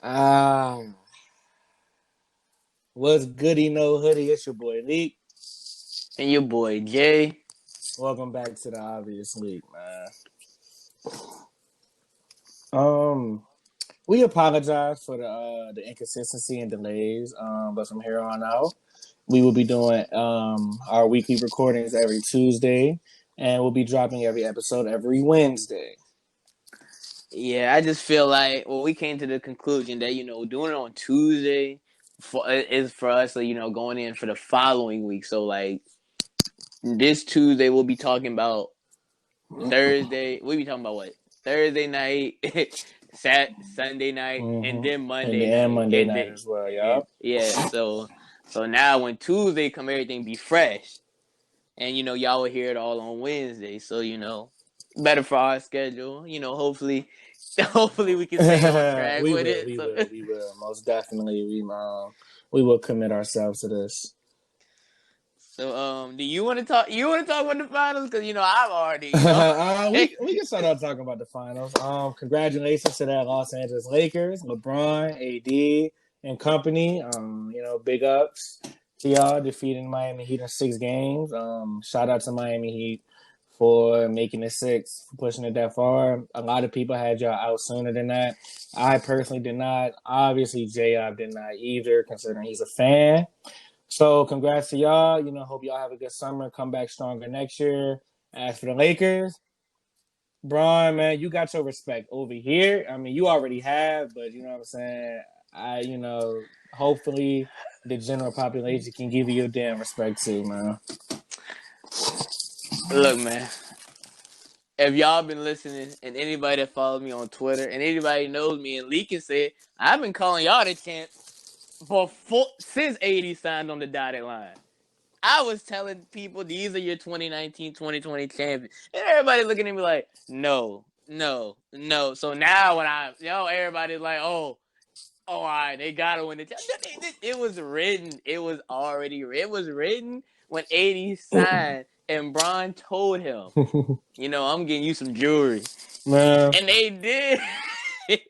Ah, what's goody no hoodie? It's your boy Leak. And your boy Jay. Welcome back to the Obvious Leak, man. Um, we apologize for the inconsistency and delays. But from here on out, we will be doing our weekly recordings every Tuesday, and we'll be dropping every episode every Wednesday. Yeah, I just feel like we came to the conclusion that doing it on Tuesday is for us, going in for the following week. So like this Tuesday we'll be talking about Thursday. We'll be talking about what Thursday night, Sunday night, and Mm-hmm. then And Monday then night, Monday night as well, and then y'all. yeah. So now when Tuesday come, everything be fresh, and y'all will hear it all on Wednesday. So better for our schedule. Hopefully we can stay on track we with will, it. we So, will, we will. Most definitely, we will commit ourselves to this. do you want to talk? You want to talk about the finals? Because I've already, We can start out talking about the finals. Congratulations to that Los Angeles Lakers, LeBron, AD, and company. Big ups to y'all defeating Miami Heat in 6 games. Shout out to Miami Heat for making it six, for pushing it that far. A lot of people had y'all out sooner than that. I personally did not. Obviously, J.O.A.T did not either, considering he's a fan. So congrats to y'all. Hope y'all have a good summer. Come back stronger next year. As for the Lakers, Bron, man, you got your respect over here. I mean, you already have, but you know what I'm saying? Hopefully the general population can give you your damn respect too, man. look, man. If y'all been listening, and anybody that follows me on Twitter, and anybody knows me, and Lee can say, I've been calling y'all the champs since AD signed on the dotted line. I was telling people these are your 2019-2020 champions. And everybody looking at me like, no, no, no. So now when everybody's like, all right, they gotta win the championship. It was written. It was written when AD signed and Bron told him, I'm getting you some jewelry. Man, And they did. and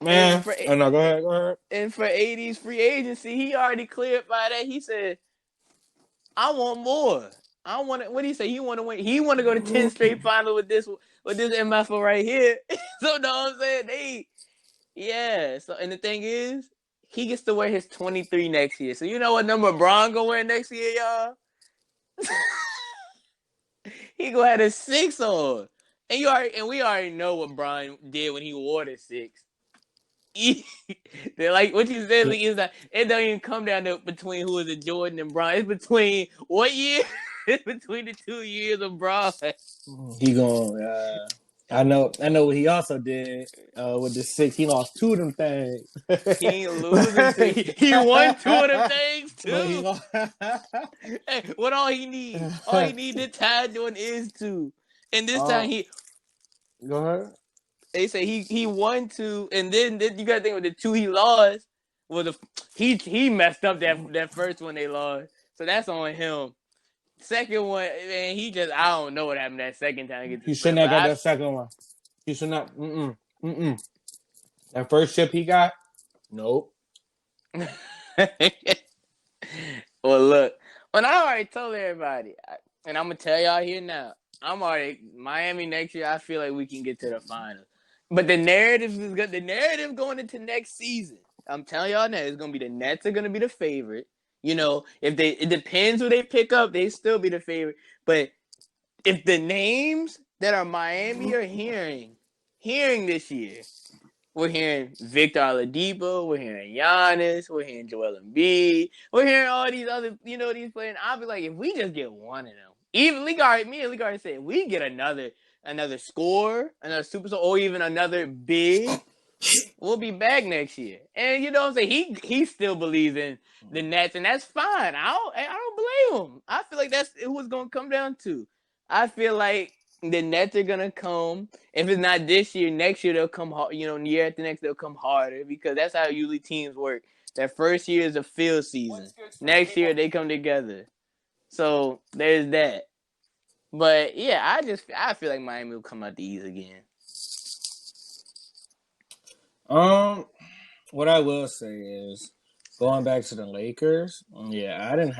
man. for Oh no, go ahead. and for AD's free agency, he already cleared by that. He said, I want more. I want to. What do you say? He want to win. He want to go to 10 straight finals with this MFO right here. So know what I'm saying? Yeah. So and the thing is, he gets to wear his 23 next year. So you know what number Bron gonna wear next year, y'all? He gonna have a 6 on. And we already know what Bron did when he wore the 6. They're like what you said, Lee, is that it don't even come down to between who is it, Jordan and Bron. It's between what year? It's between the 2 years of Bron. He going. I know what he also did with the six. He lost two of them things. He ain't losing to. He won 2 of them things but he too. lost. Hey, what all he need? All he need to tie doing is two. And this time Go ahead. they say he won two, and then you got to think with the two he lost was he messed up that first one they lost, so that's on him. Second one, man, I don't know what happened that second time he gets He the shouldn't split, have but got that second one. He should not. That first chip he got. Nope. well, look, when I already told everybody, and I'm gonna tell y'all here now, I'm already Miami next year. I feel like we can get to the finals, but the narrative is good. The narrative going into next season, I'm telling y'all now, it's gonna be the Nets are gonna be the favorite. If it depends who they pick up, they still be the favorite. But if the names that are Miami are hearing this year, we're hearing Victor Oladipo. We're hearing Giannis. We're hearing Joel Embiid. We're hearing all these other, these players. I'll be like, if we just get one of them, even me and Ligard said, we get another scorer, another superstar, or even another big, we'll be back next year. And you know what I'm saying? He still believes in the Nets, and that's fine. I don't blame him. I feel like that's who it's gonna come down to. I feel like the Nets are gonna come. If it's not this year, next year they'll come hard. Year after next they'll come harder because that's how usually teams work. That first year is a field season. Next year they come together. So there's that. But yeah, I feel like Miami will come out the East again. What I will say is going back to the Lakers. Yeah, I ain't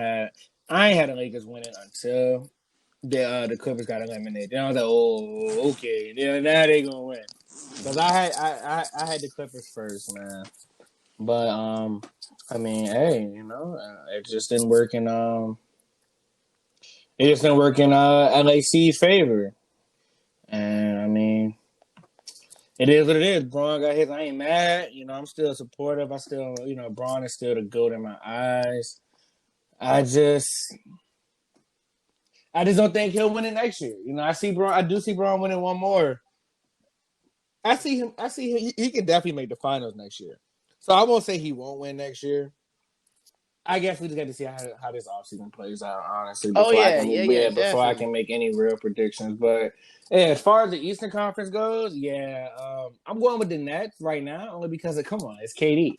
had the Lakers winning until the Clippers got eliminated. Then I was like, oh, okay, yeah, now they gonna win. Because I had the Clippers first, man. But I mean, hey, it just didn't work in LAC's favor. And I mean, it is what it is. Braun got his. I ain't mad. I'm still supportive. I still, Braun is still the GOAT in my eyes. I just, I just don't think he'll win it next year. I see Braun. I do see Braun winning one more. I see him. He can definitely make the finals next year. So I won't say he won't win next year. I guess we just got to see how this offseason plays out, honestly, Oh before I yeah, can yeah, yeah, before I definitely. can make any real predictions. But yeah, as far as the Eastern Conference goes, yeah, I'm going with the Nets right now, only because come on, it's KD.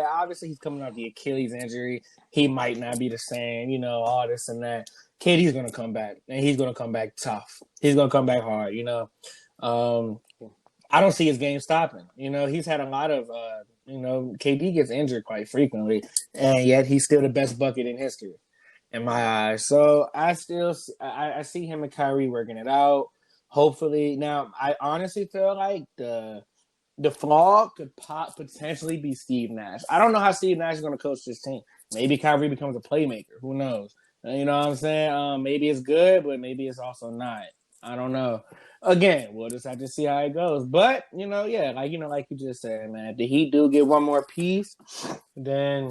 Obviously he's coming off the Achilles injury. He might not be the same, all this and that. KD's gonna come back, and he's gonna come back tough. He's gonna come back hard. Um, I don't see his game stopping. He's had a lot of, KD gets injured quite frequently, and yet he's still the best bucket in history, in my eyes. So I see him and Kyrie working it out. Hopefully, now I honestly feel like the flaw could potentially be Steve Nash. I don't know how Steve Nash is going to coach this team. Maybe Kyrie becomes a playmaker. Who knows? You know what I'm saying? Maybe it's good, but maybe it's also not. I don't know. Again, we'll just have to see how it goes. But yeah, like you just said, man. If the Heat do get one more piece, then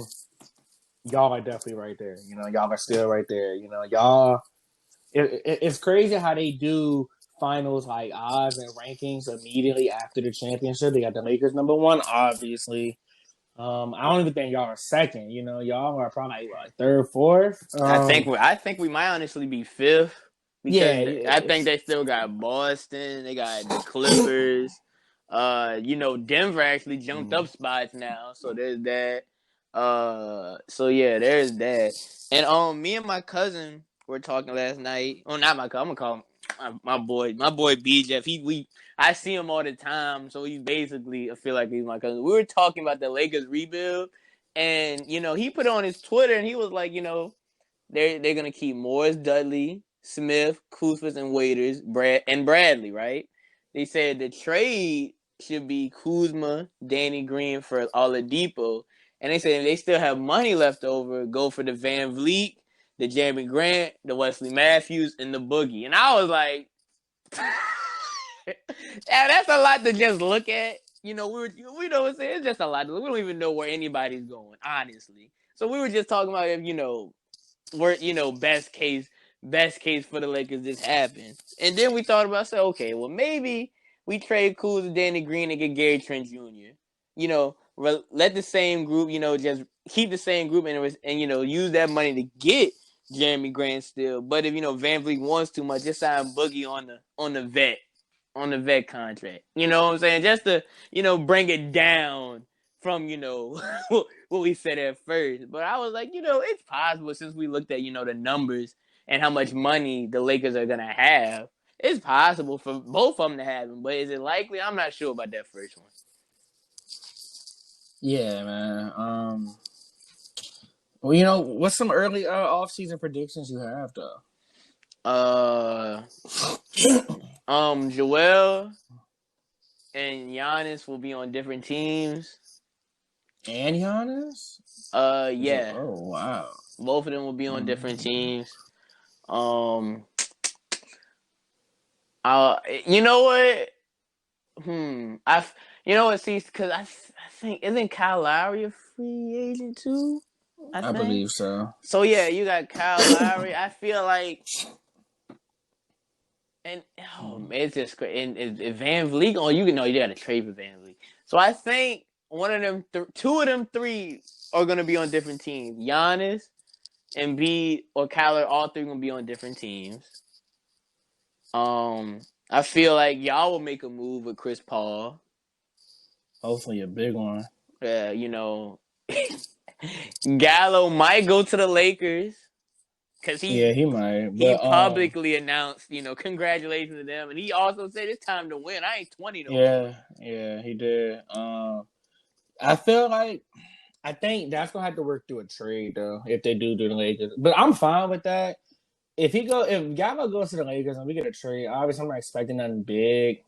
y'all are definitely right there. Y'all are still right there. Y'all. It's crazy how they do finals like odds and rankings immediately after the championship. They got the Lakers number one, obviously. I don't even think y'all are second. Y'all are probably like third, fourth. I think we might honestly be fifth Yeah, because I think they still got Boston, they got the Clippers. Denver actually jumped up spots now, so there's that. So yeah, there's that. And me and my cousin were talking last night. Oh, not my cousin. I'm gonna call him my boy B Jeff. I see him all the time, so he's basically I feel like he's my cousin. We were talking about the Lakers rebuild, and he put on his Twitter and he was like, they're gonna keep Morris, Dudley, Smith, Kuzma, and Waiters, Bradley, right? They said the trade should be Kuzma, Danny Green for Oladipo, and they said if they still have money left over, go for the Van Vliet, the Jeremy Grant, the Wesley Matthews, and the Boogie. And I was like, yeah, that's a lot to just look at. We know it's just a lot. We don't even know where anybody's going, honestly. So we were just talking about if where best case for the Lakers this happened. And then we thought about okay, well maybe we trade Kuz and Danny Green and get Gary Trent Jr. Let the same group, just keep the same group and use that money to get Jeremy Grant still. But if Van Vliet wants too much, just sign Boogie on the vet contract. You know what I'm saying? Just to bring it down from what we said at first. But I was like, it's possible since we looked at the numbers and how much money the Lakers are gonna have. It's possible for both of them to have him, but is it likely? I'm not sure about that first one. yeah, man. Well, what's some early off-season predictions you have though? Uh, Joel and Giannis will be on different teams. And Giannis? Yeah, Oh wow. both of them will be on different teams. Um, you know what? See, because I think isn't Kyle Lowry a free agent too? I I think. believe so. So yeah, you got Kyle Lowry. I feel like, and man, it's just great. And Van Vliet, you got to trade for Van Vliet. So I think one of them, two of them three are gonna be on different teams. Giannis, Embiid, or Kyler, all three gonna be on different teams. I feel like y'all will make a move with Chris Paul. Hopefully a big one. Gallo might go to the Lakers. because Yeah, he might. he But publicly announced, congratulations to them, and he also said it's time to win. I ain't 20 no more. yeah, he did. I feel like I think that's gonna have to work through a trade though, if they do the Lakers. But I'm fine with that. If Gallo goes to the Lakers and we get a trade, obviously I'm not expecting nothing big,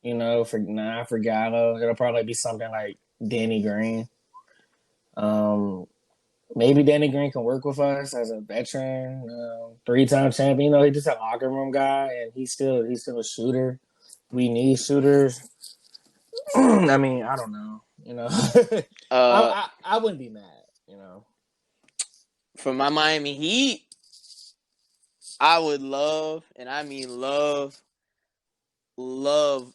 for Gallo. It'll probably be something like Danny Green. Um, maybe Danny Green can work with us as a veteran, 3-time champion. He's just a locker room guy, and he's still a shooter. We need shooters. I mean, I don't know. Uh, I wouldn't be mad. for my Miami Heat, I would love, and I mean love, love.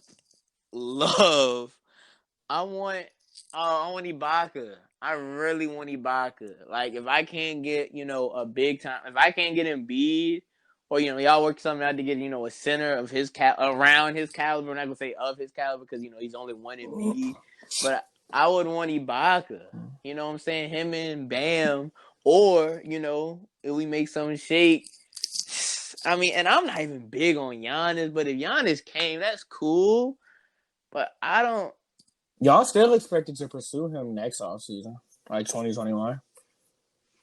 I want, I want Ibaka. I really want Ibaka. Like, if I can't get, a big time, if I can't get Embiid, or y'all work something out to get, a center of his around his caliber. I'm not gonna say of his caliber because he's only one Embiid, but I would want Ibaka. You know what I'm saying? Him and Bam, or if we make some shake. I mean, and I'm not even big on Giannis, but if Giannis came, that's cool. But I don't. Y'all still expected to pursue him next offseason, like 2021.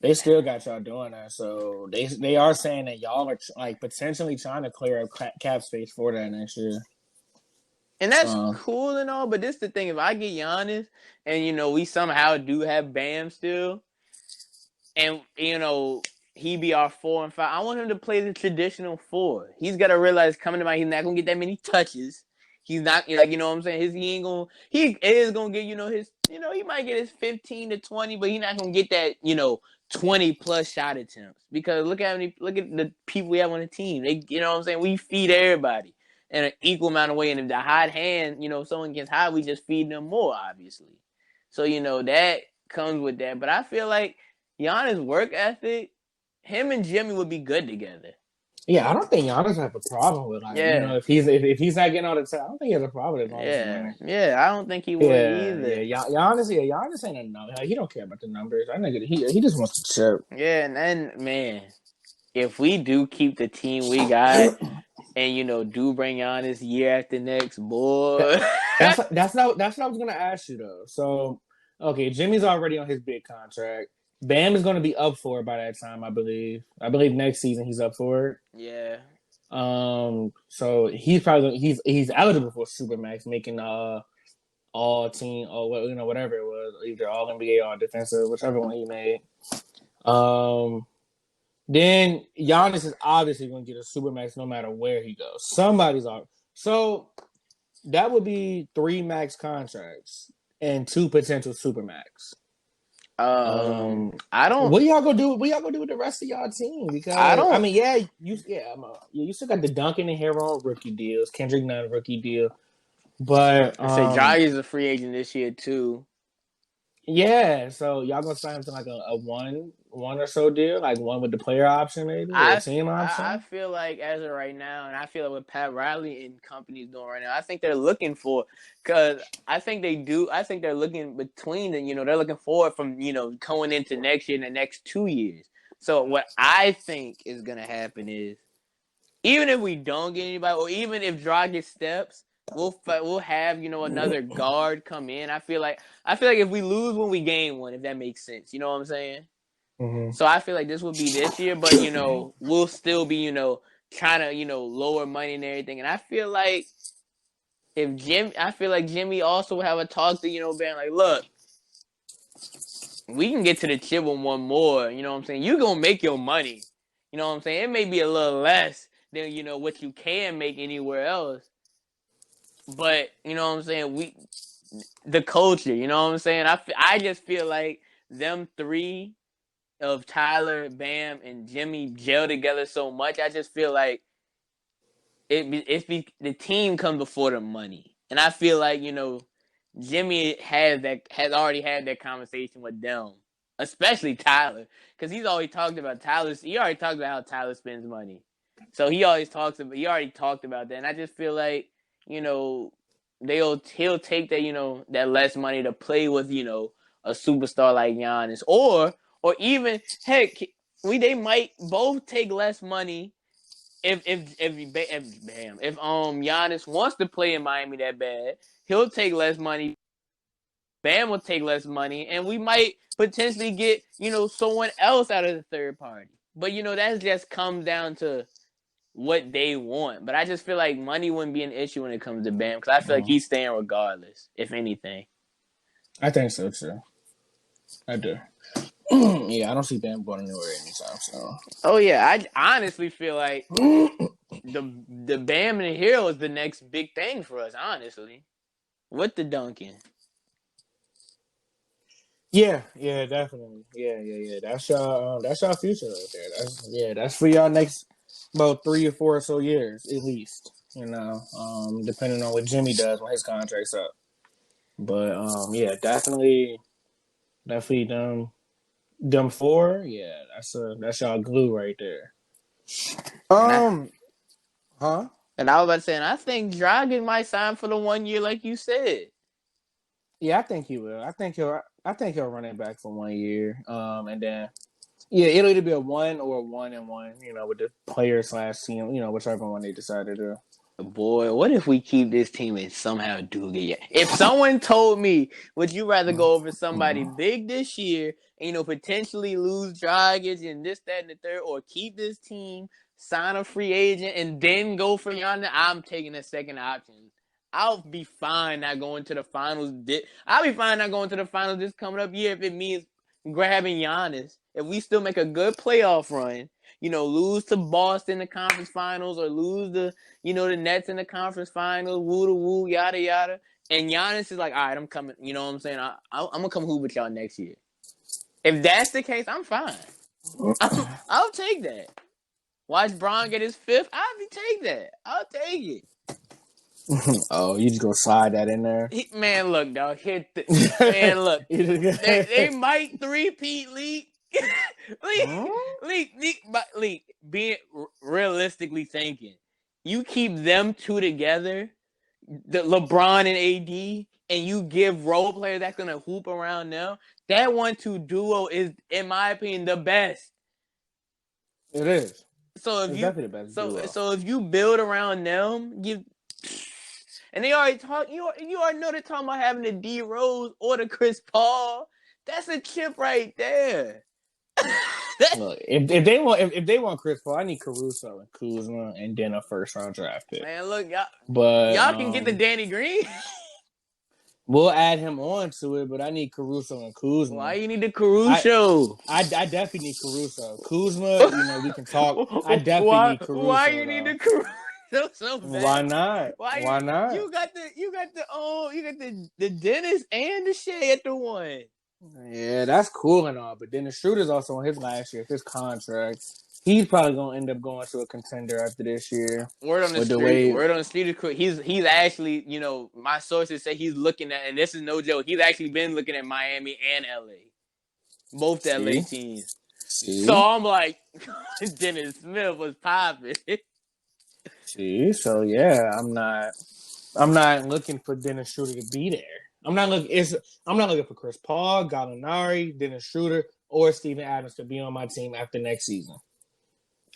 They still got y'all doing that, so they are saying that y'all are like potentially trying to clear up cap space for that next year. And that's cool and all, but this is the thing. If I get Giannis and, we somehow do have Bam still, and, he be our 4 and 5, I want him to play the traditional 4. He's got to realize coming to he's not going to get that many touches. He's not, what I'm saying? He is going to get, his, he might get his 15 to 20, but he's not going to get that, 20 plus shot attempts. Because look at the people we have on the team. They, we feed everybody in an equal amount of way. And if the hot hand, if someone gets hot, we just feed them more, obviously. So, that comes with that. But I feel like Giannis' work ethic, him and Jimmy would be good together. Yeah, I don't think Giannis have a problem with if he's not getting all the time. I don't think he has a problem as long as he's winning. Yeah, I don't think he would either. Giannis ain't a no. He don't care about the numbers. I think he just wants to chip. Yeah, and then man, if we do keep the team we got, and do bring Giannis year after next, boy. That's not what I was gonna ask you though. So, okay, Jimmy's already on his big contract. Bam is going to be up for it by that time, I believe. I believe next season he's up for it. Yeah. So he's probably he's eligible for Supermax, making all team or whatever it was, either all NBA or defensive, whichever one he made. Then Giannis is obviously going to get a Supermax no matter where he goes. Somebody's off. So that would be 3 max contracts and 2 potential Supermax. I don't. What y'all gonna do? What y'all gonna do with the rest of y'all team? Because you still got the Duncan and Hero rookie deals, Kendrick Nunn rookie deal, but I say Jagi's a free agent this year too. Yeah, so y'all gonna sign him to like a one or so deal, like one with the player option, maybe or a team option. I feel like as of right now, and I feel like what Pat Riley and company's doing right now, I think they're looking for, because I think they do. I think they're looking between the, they're looking forward from going into next year and the next 2 years. So what I think is gonna happen is, even if we don't get anybody, or even if Dragic steps, we'll have another guard come in. I feel like if we lose when we gain one, if that makes sense, you know what I'm saying? Mm-hmm. So I feel like this will be this year, but we'll still be trying to lower money and everything. And I feel like Jimmy also will have a talk to Ben, like, look, we can get to the chip with one more. You know what I'm saying? You're gonna make your money. You know what I'm saying? It may be a little less than what you can make anywhere else. But you know what I'm saying, the culture, you know what I'm saying. I just feel like them 3 of Tyler, Bam, and Jimmy gel together so much. I just feel like the team comes before the money, and I feel like Jimmy has already had that conversation with them, especially Tyler, because he's always talked about Tyler. He already talked about how Tyler spends money, so he already talked about that, and I just feel like he'll take that that less money to play with a superstar like Giannis, or even heck, they might both take less money if Giannis wants to play in Miami that bad, he'll take less money. Bam will take less money, and we might potentially get someone else out of the third party. But that just comes down to what they want. But I just feel like money wouldn't be an issue when it comes to Bam because I feel like he's staying regardless, if anything. I think so too. I do. Yeah, I don't see Bam going anywhere anytime soon. Oh yeah, I honestly feel like the Bam and the Hero is the next big thing for us. Honestly, with the Duncan. Yeah, definitely. Yeah. That's y'all future right there. That's for y'all next about 3 or 4 or so years at least. Depending on what Jimmy does when his contract's up. But yeah, definitely them 4. Yeah, that's y'all glue right there. Huh? And I was about to say, and I think Dragon might sign for the 1 year, like you said. Yeah, I think he will. I think he'll run it back for 1 year. And then it'll either be a 1 or a 1-1. With the player / team. Whichever one they decide to do. Boy, what if we keep this team and somehow do it? If someone told me, would you rather go over somebody big this year and potentially lose Dragic and this, that, and the third, or keep this team, sign a free agent, and then go for Giannis? I'm taking the second option. I'll be fine not going to the finals. I'll be fine not going to the finals this coming up year if it means grabbing Giannis. If we still make a good playoff run, lose to Boston in the conference finals or lose the Nets in the conference finals, woo to woo, yada yada. And Giannis is like, all right, I'm coming. You know what I'm saying? I'm gonna come hoop with y'all next year. If that's the case, I'm fine. I'll take that. Watch Bron get his 5th. I'll take that. I'll take it. Oh, you just gonna slide that in there? Man, look, dog. Man, look. They might 3-peat leak. Leak. Being realistically thinking, you keep them 2 together, the LeBron and AD, and you give role players that's gonna hoop around them. That 1-2 duo is, in my opinion, the best. It is. So it's definitely the best duo. So if you build around them, and they already talk. You already know they're talking about having the D Rose or the Chris Paul. That's a chip right there. Look, if they want Chris Paul, I need Caruso and Kuzma and then a 1st-round draft pick. Man, look, y'all can get the Danny Green. We'll add him on to it, but I need Caruso and Kuzma. Why you need the Caruso? I definitely need Caruso. Kuzma, we can talk. I definitely need Caruso. Why you need the Caruso so bad? Why not? Why not? You got the Dennis and the Shea at the 1. Yeah, that's cool and all, but then the Schroeder's also on his last year, his contract. He's probably gonna end up going to a contender after this year. Word on the street. He's actually, my sources say he's looking at, and this is no joke. He's actually been looking at Miami and LA, both the LA teams. So I'm like, Dennis Smith was popping. So yeah, I'm not looking for Dennis Schroeder to be there. I'm not looking for Chris Paul, Gallinari, Dennis Schroeder, or Steven Adams to be on my team after next season.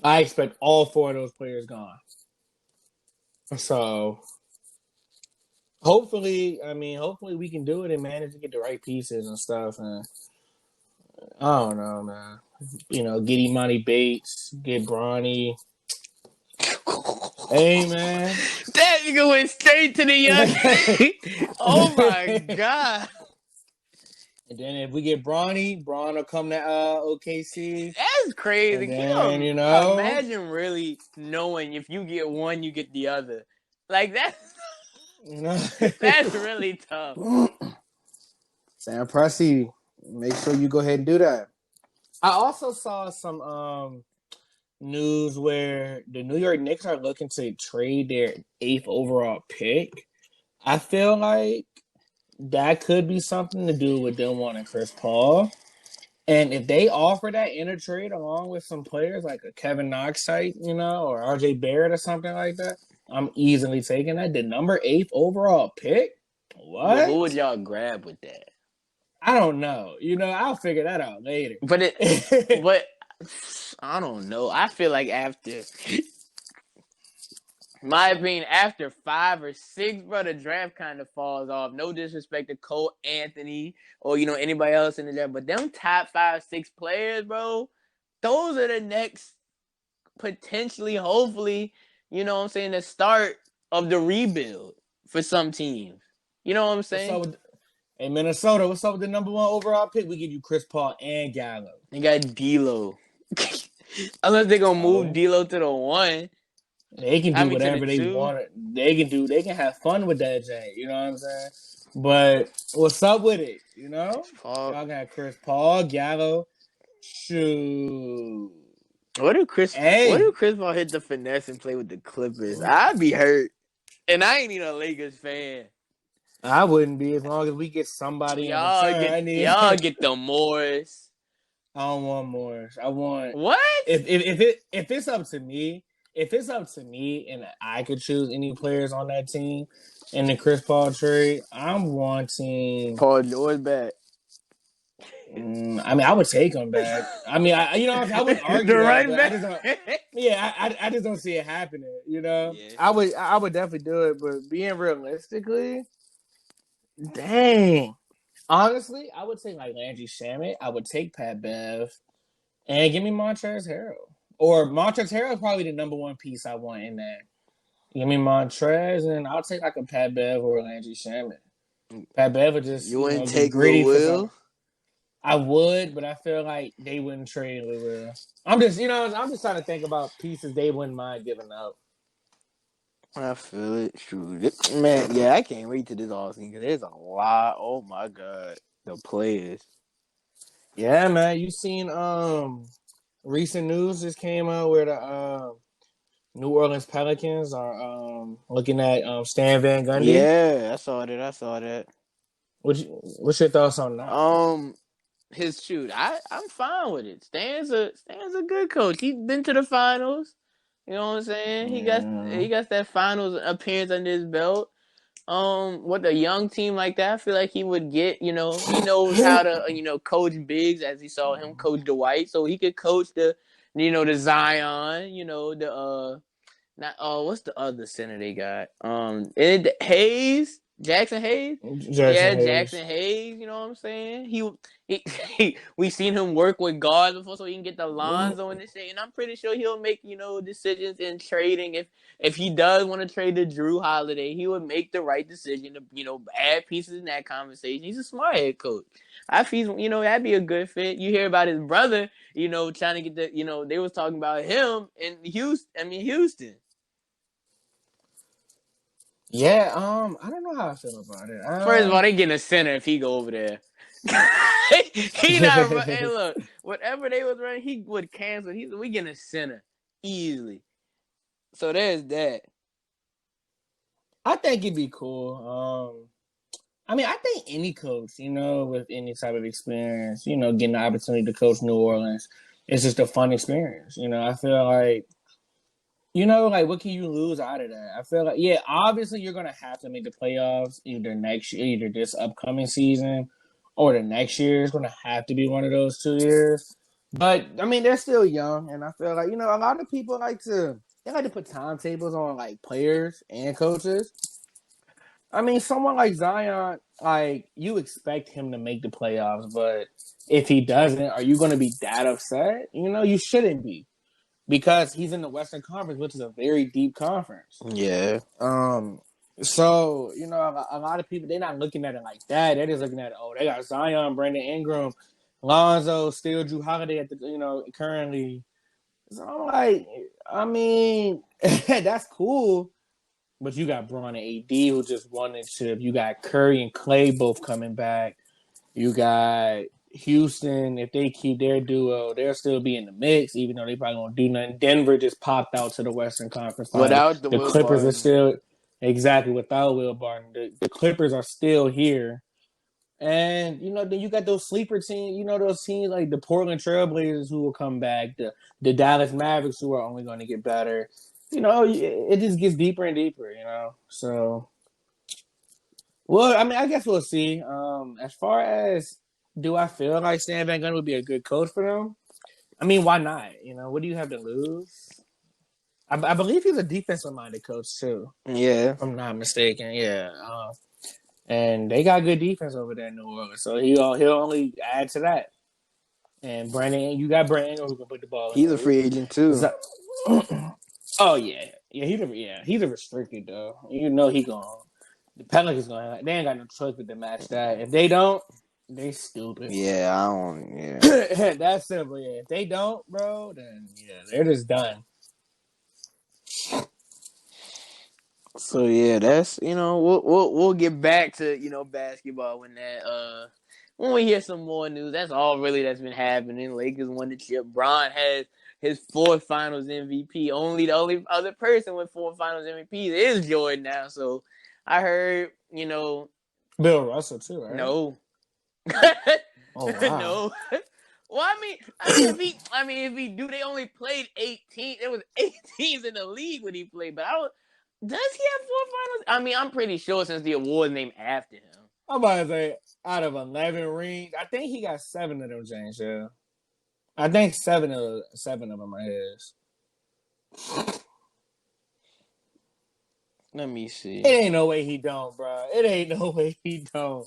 I expect all 4 of those players gone. So hopefully we can do it and manage to get the right pieces and stuff. And I don't know, man. Get Imani Bates, get Bronny. Hey, man. That nigga went straight to the young. Oh, my God. And then if we get Bronny, Bron will come to OKC. That's crazy. And then, imagine really knowing if you get one, you get the other. Like, that's really tough. Sam Presti, make sure you go ahead and do that. I also saw some news where the New York Knicks are looking to trade their 8th overall pick. I feel like that could be something to do with them wanting Chris Paul. And if they offer that in a trade along with some players like a Kevin Knox type, or RJ Barrett or something like that, I'm easily taking that. The number 8th overall pick? What? Well, who would y'all grab with that? I don't know. I'll figure that out later. But I don't know. I feel like after my opinion, after 5 or 6, bro, the draft kind of falls off. No disrespect to Cole Anthony or anybody else in the draft, but them top 5, 6 players, bro, those are the next potentially, hopefully, what I'm saying, the start of the rebuild for some teams. You know what I'm What's saying? up with Hey Minnesota? What's up with the number 1 overall pick? We give you Chris Paul and Gallo. They got D'Lo. Unless they're gonna move So D'Lo to the 1. they can I do mean to the whatever they 2. want. They can have fun with that Jay. You know what I'm saying? But what's up with it? Paul. Y'all got Chris Paul, Gallo. Shoot. What Hey, if Chris Paul hit the finesse and play with the Clippers? I'd be hurt. And I ain't even a Lakers fan. I wouldn't be as long as we get somebody in Y'all return. get I need. y'all get the Morris. I don't want more. I want What? if it's up to me, and I could choose any players on that team in the Chris Paul trade, I'm wanting. Paul George back. I mean, I would take him back. I mean, I wouldn't argue The that, run but I back. just don't. Yeah, I just don't see it happening. Yeah. I would definitely do it, but being realistically, dang. Honestly, I would take like Landry Shamet. I would take Pat Bev. And give me Montrezl Harrell. Or Montrezl Harrell is probably the number 1 piece I want in there. Give me Montrez, and I'll take like a Pat Bev or a Landry Shaman. Pat Bev would just, You wouldn't be take Lil gritty for Will? some. I would, but I feel like they wouldn't trade Lil Will. I'm just trying to think about pieces they wouldn't mind giving up. I feel it. True. Man, yeah, I can't wait to this offseason because there's a lot. Oh my god. The players. Yeah, man. You seen recent news just came out where the New Orleans Pelicans are looking at Stan Van Gundy. Yeah, I saw that. What's your thoughts on that? His shoot. I'm fine with it. Stan's a good coach. He's been to the finals. You know what I'm saying? He got Yeah. he got that finals appearance under his belt. With a young team like that, I feel like he would get, he knows how to, coach bigs as he saw him coach Dwight. So he could coach the Zion, not what's the other center they got? Jackson Hayes. Jackson Yeah, Hayes. Jackson Hayes. You know what I'm saying? We seen him work with guards before, so he can get the Lonzo and this shit. And I'm pretty sure he'll make decisions in trading. If he does want to trade the Drew Holiday, he would make the right decision to add pieces in that conversation. He's a smart head coach. I feel that'd be a good fit. You hear about his brother, trying to get they was talking about him in Houston. Yeah, I don't know how I feel about it. First of all, they getting a center if he go over there. He not. Hey, look, whatever they was running, he would cancel. We getting a center easily. So there's that. I think it'd be cool. I mean, I think any coach, with any type of experience, getting the opportunity to coach New Orleans, it's just a fun experience. I feel like, like what can you lose out of that? I feel like, yeah, obviously you're gonna have to make the playoffs either this upcoming season or the next year. It's gonna have to be one of those 2 years. But I mean, they're still young, and I feel like a lot of people like to put timetables on like players and coaches. I mean, someone like Zion, like you expect him to make the playoffs, but if he doesn't, are you going to be that upset? You shouldn't be because he's in the Western Conference, which is a very deep conference. Yeah. So a lot of people they're not looking at it like that. They're just looking at it. Oh, they got Zion, Brandon Ingram, Lonzo, still Drew Holiday at the currently. So I'm like, I mean, that's cool. But you got Braun and AD who just won the chip. You got Curry and Clay both coming back. You got Houston. If they keep their duo, they'll still be in the mix, even though they probably won't do nothing. Denver just popped out to the Western Conference Finals. Without the The Will Clippers are Barton. still exactly without Will Barton. The Clippers are still here. And then you got those sleeper teams. Those teams like the Portland Trailblazers who will come back. The Dallas Mavericks who are only going to get better. It just gets deeper and deeper. So well, I mean, I guess we'll see. As far as do I feel like Stan Van Gundy would be a good coach for them? I mean, why not? You know, what do you have to lose? I believe he's a defensive-minded coach too, Yeah. if I'm not mistaken. Yeah, and they got good defense over there in New Orleans, so he'll only add to that. And Brandon, you got Brandon Ingram who can put the ball in He's a there. free agent too. Oh he's a restricted though. You know he gone. The Pelicans gonna they ain't got no choice but to match that. If they don't, they stupid. Yeah, I don't. Yeah. That's simple. Yeah, if they don't, bro, then yeah, they're just done. So yeah, that's we'll get back to basketball when we hear some more news. That's all really that's been happening. Lakers won the chip. Bron has his fourth Finals MVP. The only other person with 4 Finals MVPs is Jordan now. So I heard Bill Russell too, right? no. Oh wow. No. Well, if he do, they only played 18. There was 8 teams in the league when he played, but I don't. Does he have 4 Finals? I mean, I'm pretty sure since the award named after him. I'm about to say out of 11 rings, I think he got 7 of them, James. Yeah, I think seven of them are his. Let me see. It ain't no way he don't, bro. It ain't no way he don't.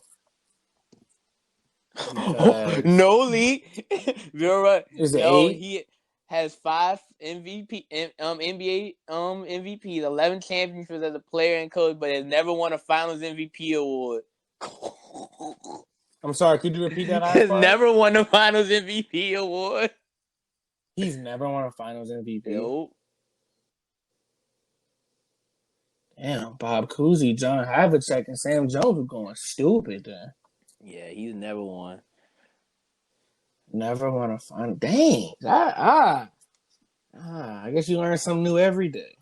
No league. You're right. Is it No, 8? he has 5 NBA MVPs, 11 championships as a player and coach, but has never won a Finals MVP award. I'm sorry, could you repeat that last Has part? never won a Finals MVP award. He's never won a Finals MVP. Nope. Damn, Bob Cousy, John Havlicek, and Sam Jones were going stupid then. Yeah, he's never won. Never won a final. Dang. I guess you learn something new every day.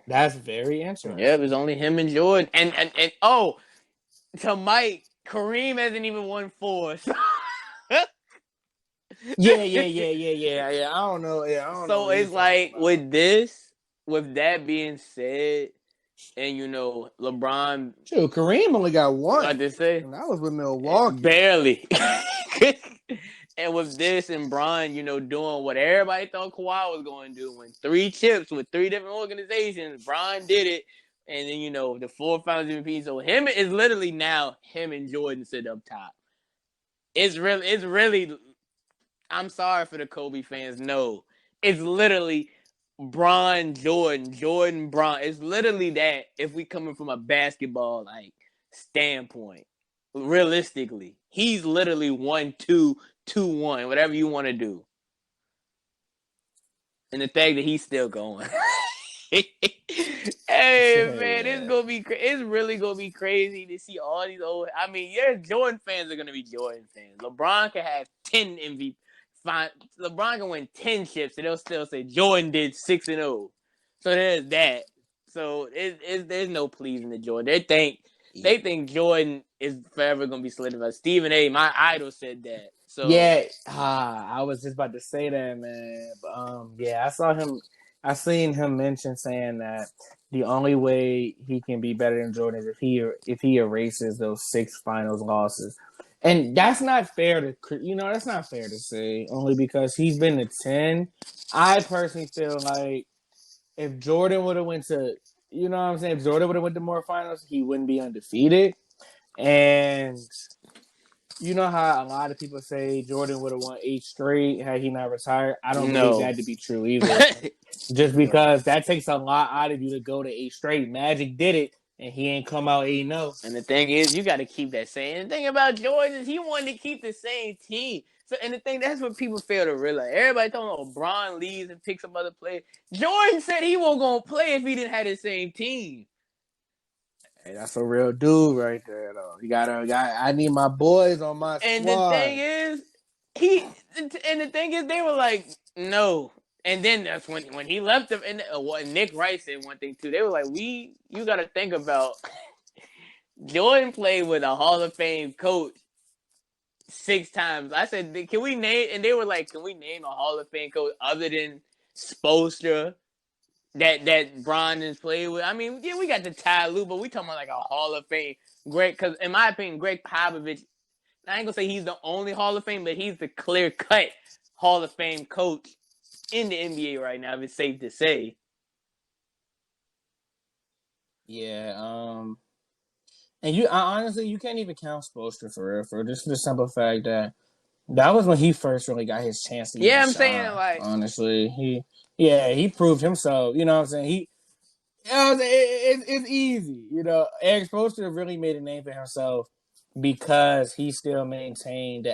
That's very interesting. Yeah, it was only him and Jordan. And to Mike, Kareem hasn't even won 4. Yeah. I don't know. Yeah, I don't know. So it's like with that being said, and LeBron. Dude, Kareem only got 1. Like they say, and that was with Milwaukee. Barely. And with this and Bron, doing what everybody thought Kawhi was going to do, win 3 chips with 3 different organizations, Bron did it, and then the 4 Finals MVP. So him is literally now him and Jordan sit up top. It's really. I'm sorry for the Kobe fans. No, it's literally Bron, Jordan, Bron. It's literally that. If we coming from a basketball standpoint, realistically, he's literally 1-2, 2-1, whatever you want to do. And the fact that he's still going. Man, it's really gonna be crazy to see all these old. I mean, Jordan fans are gonna be Jordan fans. LeBron can have 10 MVP. Fine, LeBron can win 10 chips, and they'll still say Jordan did 6-0. So there's that. So there's no pleasing to Jordan. They think Jordan is forever gonna be solidified. Stephen A., my idol, said that. So yeah, I was just about to say that, man. But, I seen him mention saying that the only way he can be better than Jordan is if he erases those 6 finals losses. And that's not fair that's not fair to say, only because he's been to 10. I personally feel like if Jordan would have went to, you know what I'm saying, if Jordan would have went to more finals, he wouldn't be undefeated. And you know how a lot of people say Jordan would have won 8 straight had he not retired? I don't believe that to be true either. Just because that takes a lot out of you to go to 8 straight. Magic did it, and he ain't come out 8-0. And the thing is, you got to keep that same. And the thing about Jordan is he wanted to keep the same team. So, and the thing, that's what people fail to realize. Everybody talking about LeBron leaves and picks up other players. Jordan said he wasn't going to play if he didn't have the same team. Hey, that's a real dude right there, though. I need my boys on my squad. And the thing is, they were like, no. And then that's when he left them. And Nick Wright said one thing too. They were like, you got to think about Jordan played with a Hall of Fame coach 6 times. I said, can we name? And they were like, can we name a Hall of Fame coach other than Spoelstra that Bron has played with? I mean, yeah, we got the Ty Lue, but we talking about like a Hall of Fame great. Because in my opinion, Greg Popovich I ain't gonna say he's the only Hall of Fame, but he's the clear cut Hall of Fame coach in the NBA right now. If it's safe to say. Yeah. And you honestly you can't even count Spoelstra for real, for just for the simple fact that was when he first really got his chance to even Yeah, I'm saying shine. like, Honestly, he proved himself. You know what I'm saying? It's easy. You know, Eric Spoelstra really made a name for himself because he still maintained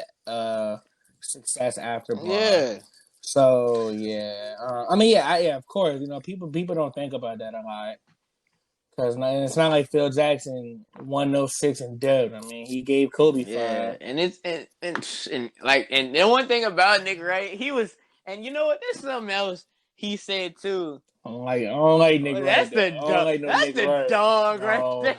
success after Braun. yeah. So yeah, I mean, yeah, of course. You know, people don't think about that a lot because it's not like Phil Jackson 106 and dead. I mean, he gave Kobe Yeah, 5. and it's and then one thing about Nick, right? He was, and you know what? There's something else he said too. I don't like Nick Oh, Wright that's though. the I don't dog. like no That's Nick the Wright. dog right No, there,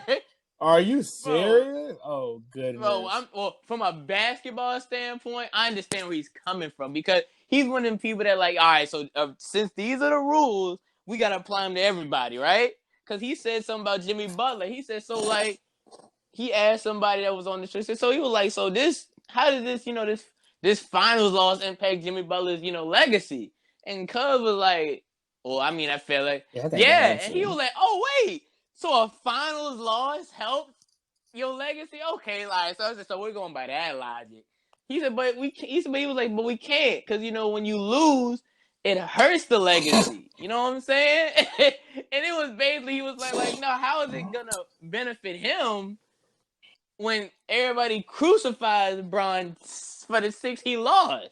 are you bro. serious? Oh Bro, goodness. from a basketball standpoint, I understand where he's coming from because he's one of them people that like, all right, so since these are the rules, we gotta apply them to everybody, right? Because he said something about Jimmy Butler. He said so like he asked somebody that was on the show. So he was like, so this, how did this, this finals loss impact Jimmy Butler's, legacy? And Cuz was like, well, I mean, I feel like, Yeah, I think it yeah. helps And he you. was like, oh wait, so a finals loss helped your legacy? Okay, like so we're going by that logic. He said, but he was like, but we can't, because when you lose, it hurts the legacy. You know what I'm saying? And it was basically he was like, no, how is it gonna benefit him when everybody crucifies Bron for the 6 he lost?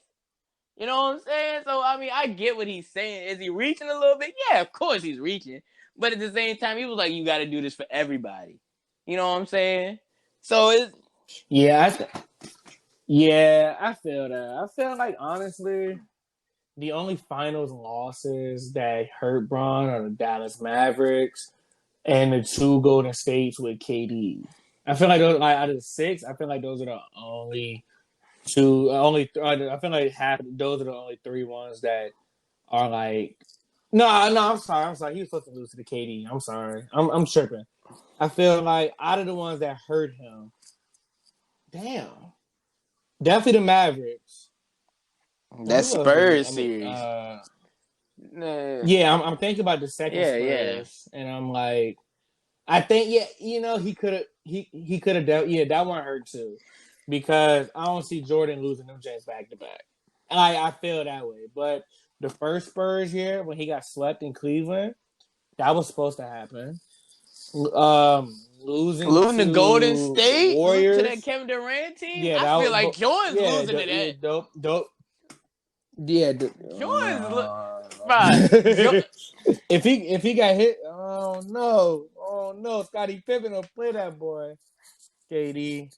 You know what I'm saying? So I mean, I get what he's saying. Is he reaching a little bit? Yeah, of course he's reaching. But at the same time, he was like, you got to do this for everybody. You know what I'm saying? So it's Yeah, yeah, I feel that. I feel like honestly, the only finals losses that hurt Braun are the Dallas Mavericks and the two Golden States with KD. I feel like those, like out of the 6, I feel like those are the only two. I feel like those are the only 3 ones that are like. No, no, I'm sorry. He was supposed to lose to the KD. I'm sorry. I'm tripping. I feel like out of the ones that hurt him, damn, definitely the Mavericks. And that who else did he? Spurs I mean, series. Nah. yeah, I'm thinking about the second Yeah, yeah. Spurs, and I'm like, I think, yeah, he could have, he could have done, yeah, that one hurt too, because I don't see Jordan losing them James back to back. I feel that way, but the first Spurs year when he got swept in Cleveland, that was supposed to happen. Losing Losing to Golden to the State, losing to that Warriors, Kevin Durant team. yeah, I that feel was, like Jordan's yeah, losing to that. dope, yeah. Jordan's bro, If he got hit, oh no, Scottie Pippen will play that boy, KD.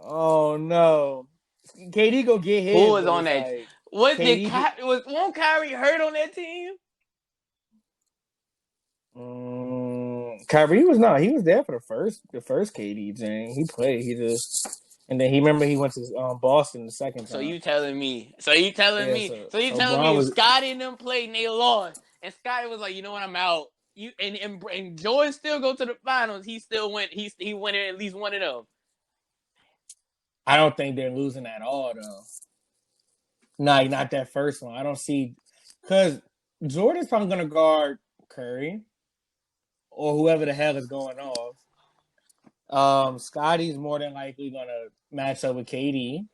Oh no, KD go get who his, was but on it's that? like What did KD. won't Kyrie hurt on that team? Kyrie was not. He was there for the first KD thing. He played. He just and then he went to Boston the second So time. you telling me? So you telling Yeah, me? so So you telling me Braun if was. Scotty and them played and they lost, and Scotty was like, you know what, I'm out. You and Jordan still go to the finals. He still went. He went in at least one of them. I don't think they're losing at all though. No, not that first one. I don't see because Jordan's probably gonna guard Curry or whoever the hell is going off. Scotty's more than likely gonna match up with KD.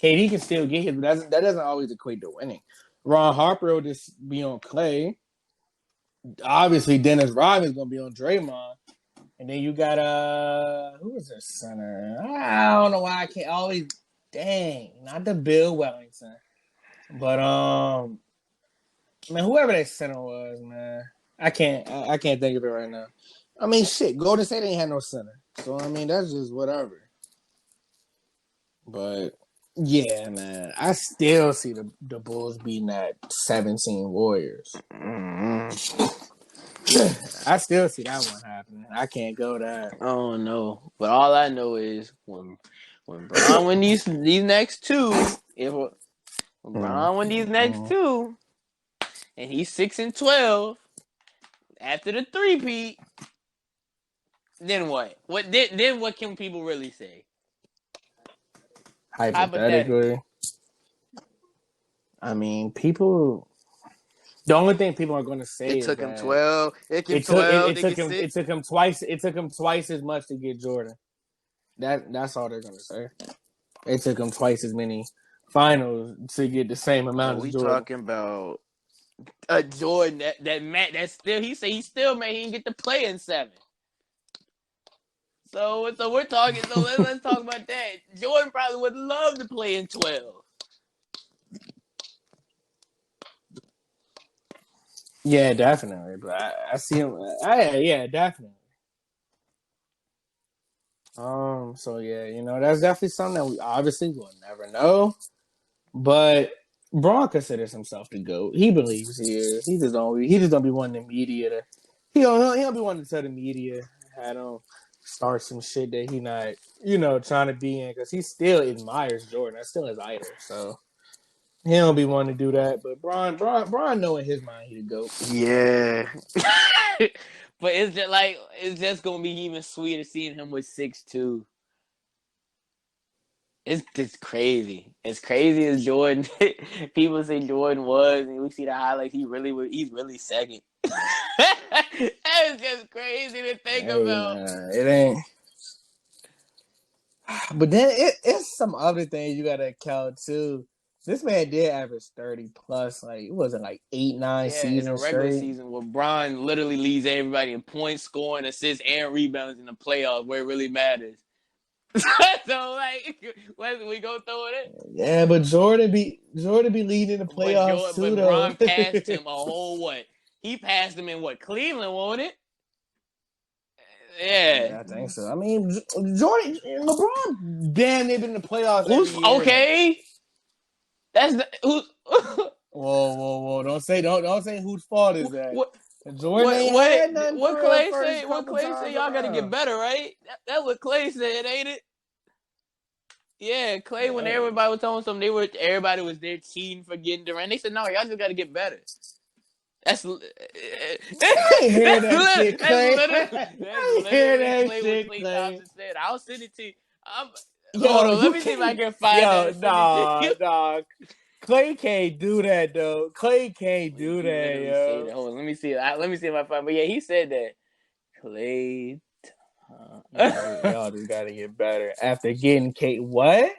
KD can still get his, but that doesn't always equate to winning. Ron Harper will just be on Clay. Obviously, Dennis Rodman's gonna be on Draymond, and then you got who is this center? I don't know why I can't always. Dang, not the Bill Wellington, but man, whoever that center was, man, I can't think of it right now. I mean, shit, Golden State ain't had no center, so I mean that's just whatever. But yeah, man, I still see the Bulls beating that 17 Warriors. Mm-hmm. I still see that one happening. I can't go that. I don't know, but all I know is when Bron win these next two, when Bron win these next two, and he's 6-12 after the three-peat, then what? Then what can people really say? Hypothetically. Hypothetically, I mean, people. The only thing people are going to say It is took him that 12. It took 12 to get it 6. took him twice. It took him twice as much to get Jordan. That's all they're going to say. It took him twice as many finals to get the same But amount as we Jordan. talking about a Jordan that still he said he still made he didn't get to play in 7. So we're talking. So let's talk about that. Jordan probably would love to play in 12. Yeah, definitely. But I see him. Yeah, definitely. So yeah, that's definitely something that we obviously will never know. But Braun considers himself the GOAT. He believes he is. He just don't be wanting the media to. He don't be wanting to tell the media how to start some shit that he not trying to be in, because he still admires Jordan. That's still his idol. So he don't be wanting to do that. But Braun know in his mind he the GOAT. Yeah. But it's just gonna be even sweeter seeing him with 6'2". It's crazy. As crazy as Jordan, people say Jordan was, and we see the highlights. He's really second. That's just crazy to think Hey about. man, it ain't. But then it's some other things you gotta count too. This man did average 30 plus. Like, it wasn't like 8, 9 Yeah, in a seasons regular straight. season, where Bron literally leads everybody in points, scoring, assists, and rebounds in the playoffs, where it really matters. So, when we go through it. Yeah, but Jordan be leading the playoffs too, But though. Bron passed him a whole what? He passed him in what? Cleveland, won't it? Yeah. Yeah, I think so. I mean, Jordan, LeBron, damn, they've been in the playoffs every Who's year, man. okay? That's the who's Whoa! Don't say whose fault is that. what Jordan ain't had nothing what for the Clay first say? What couple Clay say? times Y'all got to get around. better, right? That's what Clay said, ain't it? Yeah, Clay. When Yeah. everybody was telling them everybody was there cheating for getting Durant. They said, no, y'all just got to get better. That's I ain't hear that shit, Clay. that's I ain't hear literally that Clay what shit, Clay Clay. Thompson said. I'll send it to you. Hold Yo, on, let you me see if I can't. can find that Yo, and send it to you. nah. Clay can't do that though. Clay can't Did do he that, literally say yo. that? Hold on, let me see. Let me see if I find. But yeah, he said that. Clay. Y'all just gotta get better. After getting Kate, what?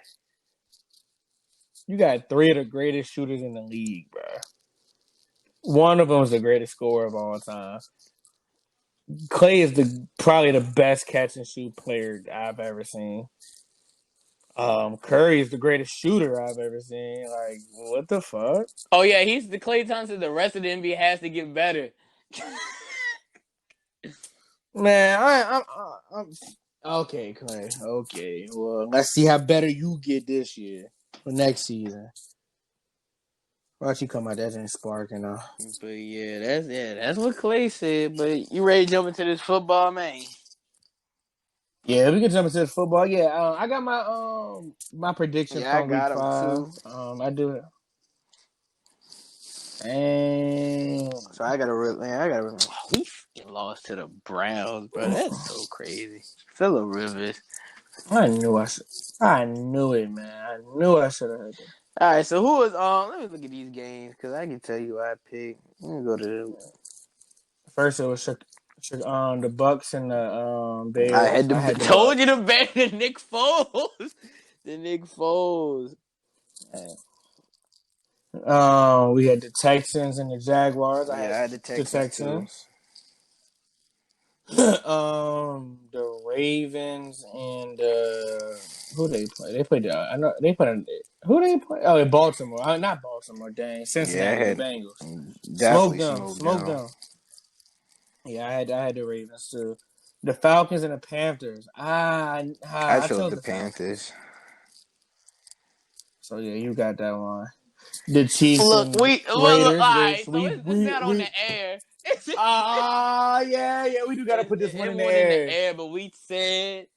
You got 3 of the greatest shooters in the league, bro. One of them is the greatest scorer of all time. Clay is probably the best catch and shoot player I've ever seen. Curry is the greatest shooter I've ever seen. Like, what the fuck? Oh yeah, he's the Clay Thompson. The rest of the NBA has to get better. Man, I'm okay, Clay. Okay, well, let's see how better you get this year for next season. Why don't you come out there and sparking? But that's what Clay said. But you ready to jump into this football, man? Yeah, we can jump into the football. Yeah, I got my prediction Yeah, I from week got him 5. too. I do it. And So I got to. We lost to the Browns, bro. That's so crazy. Phillip Rivers. I knew I knew it, man. I knew I should have heard it. All right, so who was on? Let me look at these games because I can tell you who I picked. Let me go to. First, it was the Bucks and the I Bears. had I had the told Bucks. you to bet the Nick Foles. The Nick Foles. We had the Texans and the Jaguars. I Yeah, had I had the the Texans too. Texans. The Ravens and who they play? They played. I know they played. Who they play? Oh, Baltimore. Not Baltimore. Dang, Yeah, I Cincinnati. The had Bengals. Smoke definitely them. smoked Smoke them. them. Yeah, I had the Ravens too. The Falcons and the Panthers. I I chose chose the the Falcons. Panthers. So yeah, you got that one. The Chiefs Look, and look. All Raiders, right, which so we it's we not on we. the air. Yeah, we do got to put this one in It the went in the air. air, but we said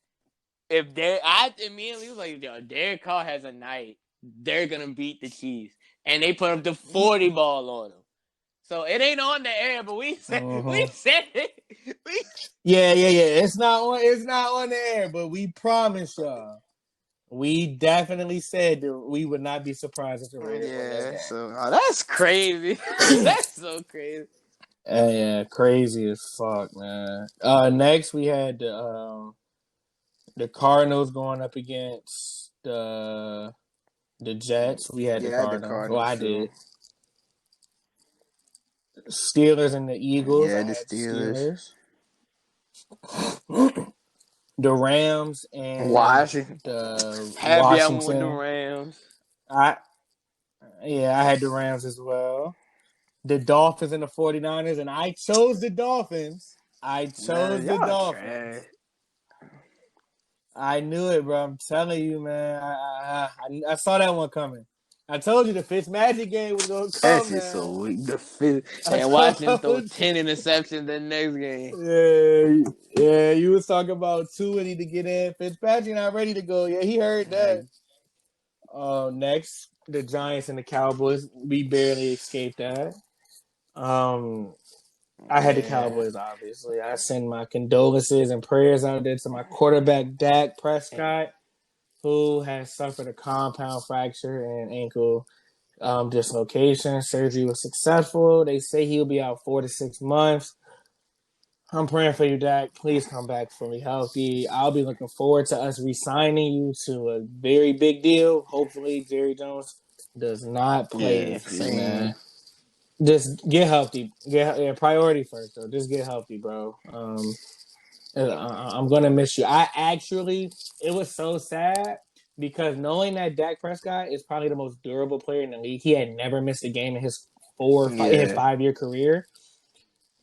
if I immediately was like, yo, Derek Carr has a night, they're gonna beat the Chiefs, and they put up the 40 ball on them. So it ain't on the air, but we said it. Yeah. It's not on the air, but we promise y'all. We definitely said that we would not be surprised if the Raiders won that Yeah, game. so that's crazy. That's so crazy. Yeah, crazy as fuck, man. Next we had the Cardinals going up against the Jets. We had the Yeah, I had the Cardinals. Well, Cardinals I too. did. Steelers and the Eagles. Yeah, I the had the Steelers. Steelers. The Rams and Washington. the Happy I went with the Washington. Rams. I I had the Rams as well. The Dolphins and the 49ers, and I chose the Dolphins. I Man, chose the y'all trash. Dolphins. I knew it, bro. I'm telling you, man. I saw that one coming. I told you the Fitzmagic game was gonna That's come, just so man. weak. The fifth I and watching him throw told 10 interceptions the next game. yeah. You was talking about two and need to get in. Fitzpatrick not ready to go. Yeah, he heard Like, that. Next, the Giants and the Cowboys. We barely escaped that. Um, I had the yeah. Cowboys, obviously. I send my condolences and prayers out there to my quarterback, Dak Prescott, who has suffered a compound fracture and ankle dislocation. Surgery was successful. They say he'll be out 4 to 6 months. I'm praying for you, Dak. Please come back fully healthy. I'll be looking forward to us re-signing you to a very big deal. Hopefully, Jerry Jones does not play Yeah, with you, same. man. Just get healthy. Priority first, though. Just get healthy, bro. I'm gonna miss you. It was so sad because knowing that Dak Prescott is probably the most durable player in the league, he had never missed a game in his Yeah. 5 year career.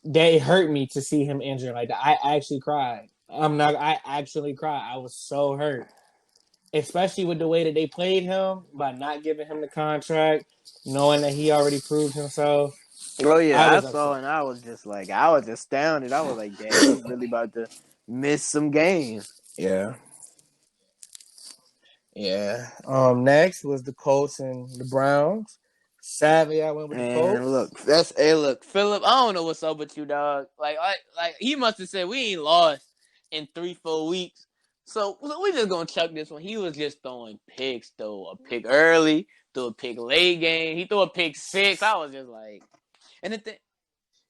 That it hurt me to see him injured like that. I actually cried. I actually cried. I was so hurt, especially with the way that they played him by not giving him the contract, knowing that he already proved himself. Oh I yeah, I was saw upset. and I was just like, I was astounded. I was like, dang, he's really about to miss some games. Yeah. Yeah. Next was the Colts and the Browns. Sadly, I went with the And Colts. look, Philip. I don't know what's up with you, dog. Like he must have said we ain't lost in 3-4 weeks, so we just gonna chuck this one. He was just throwing picks, though. A pick early, threw a pick late game. He threw a pick six. I was just like, and the thing.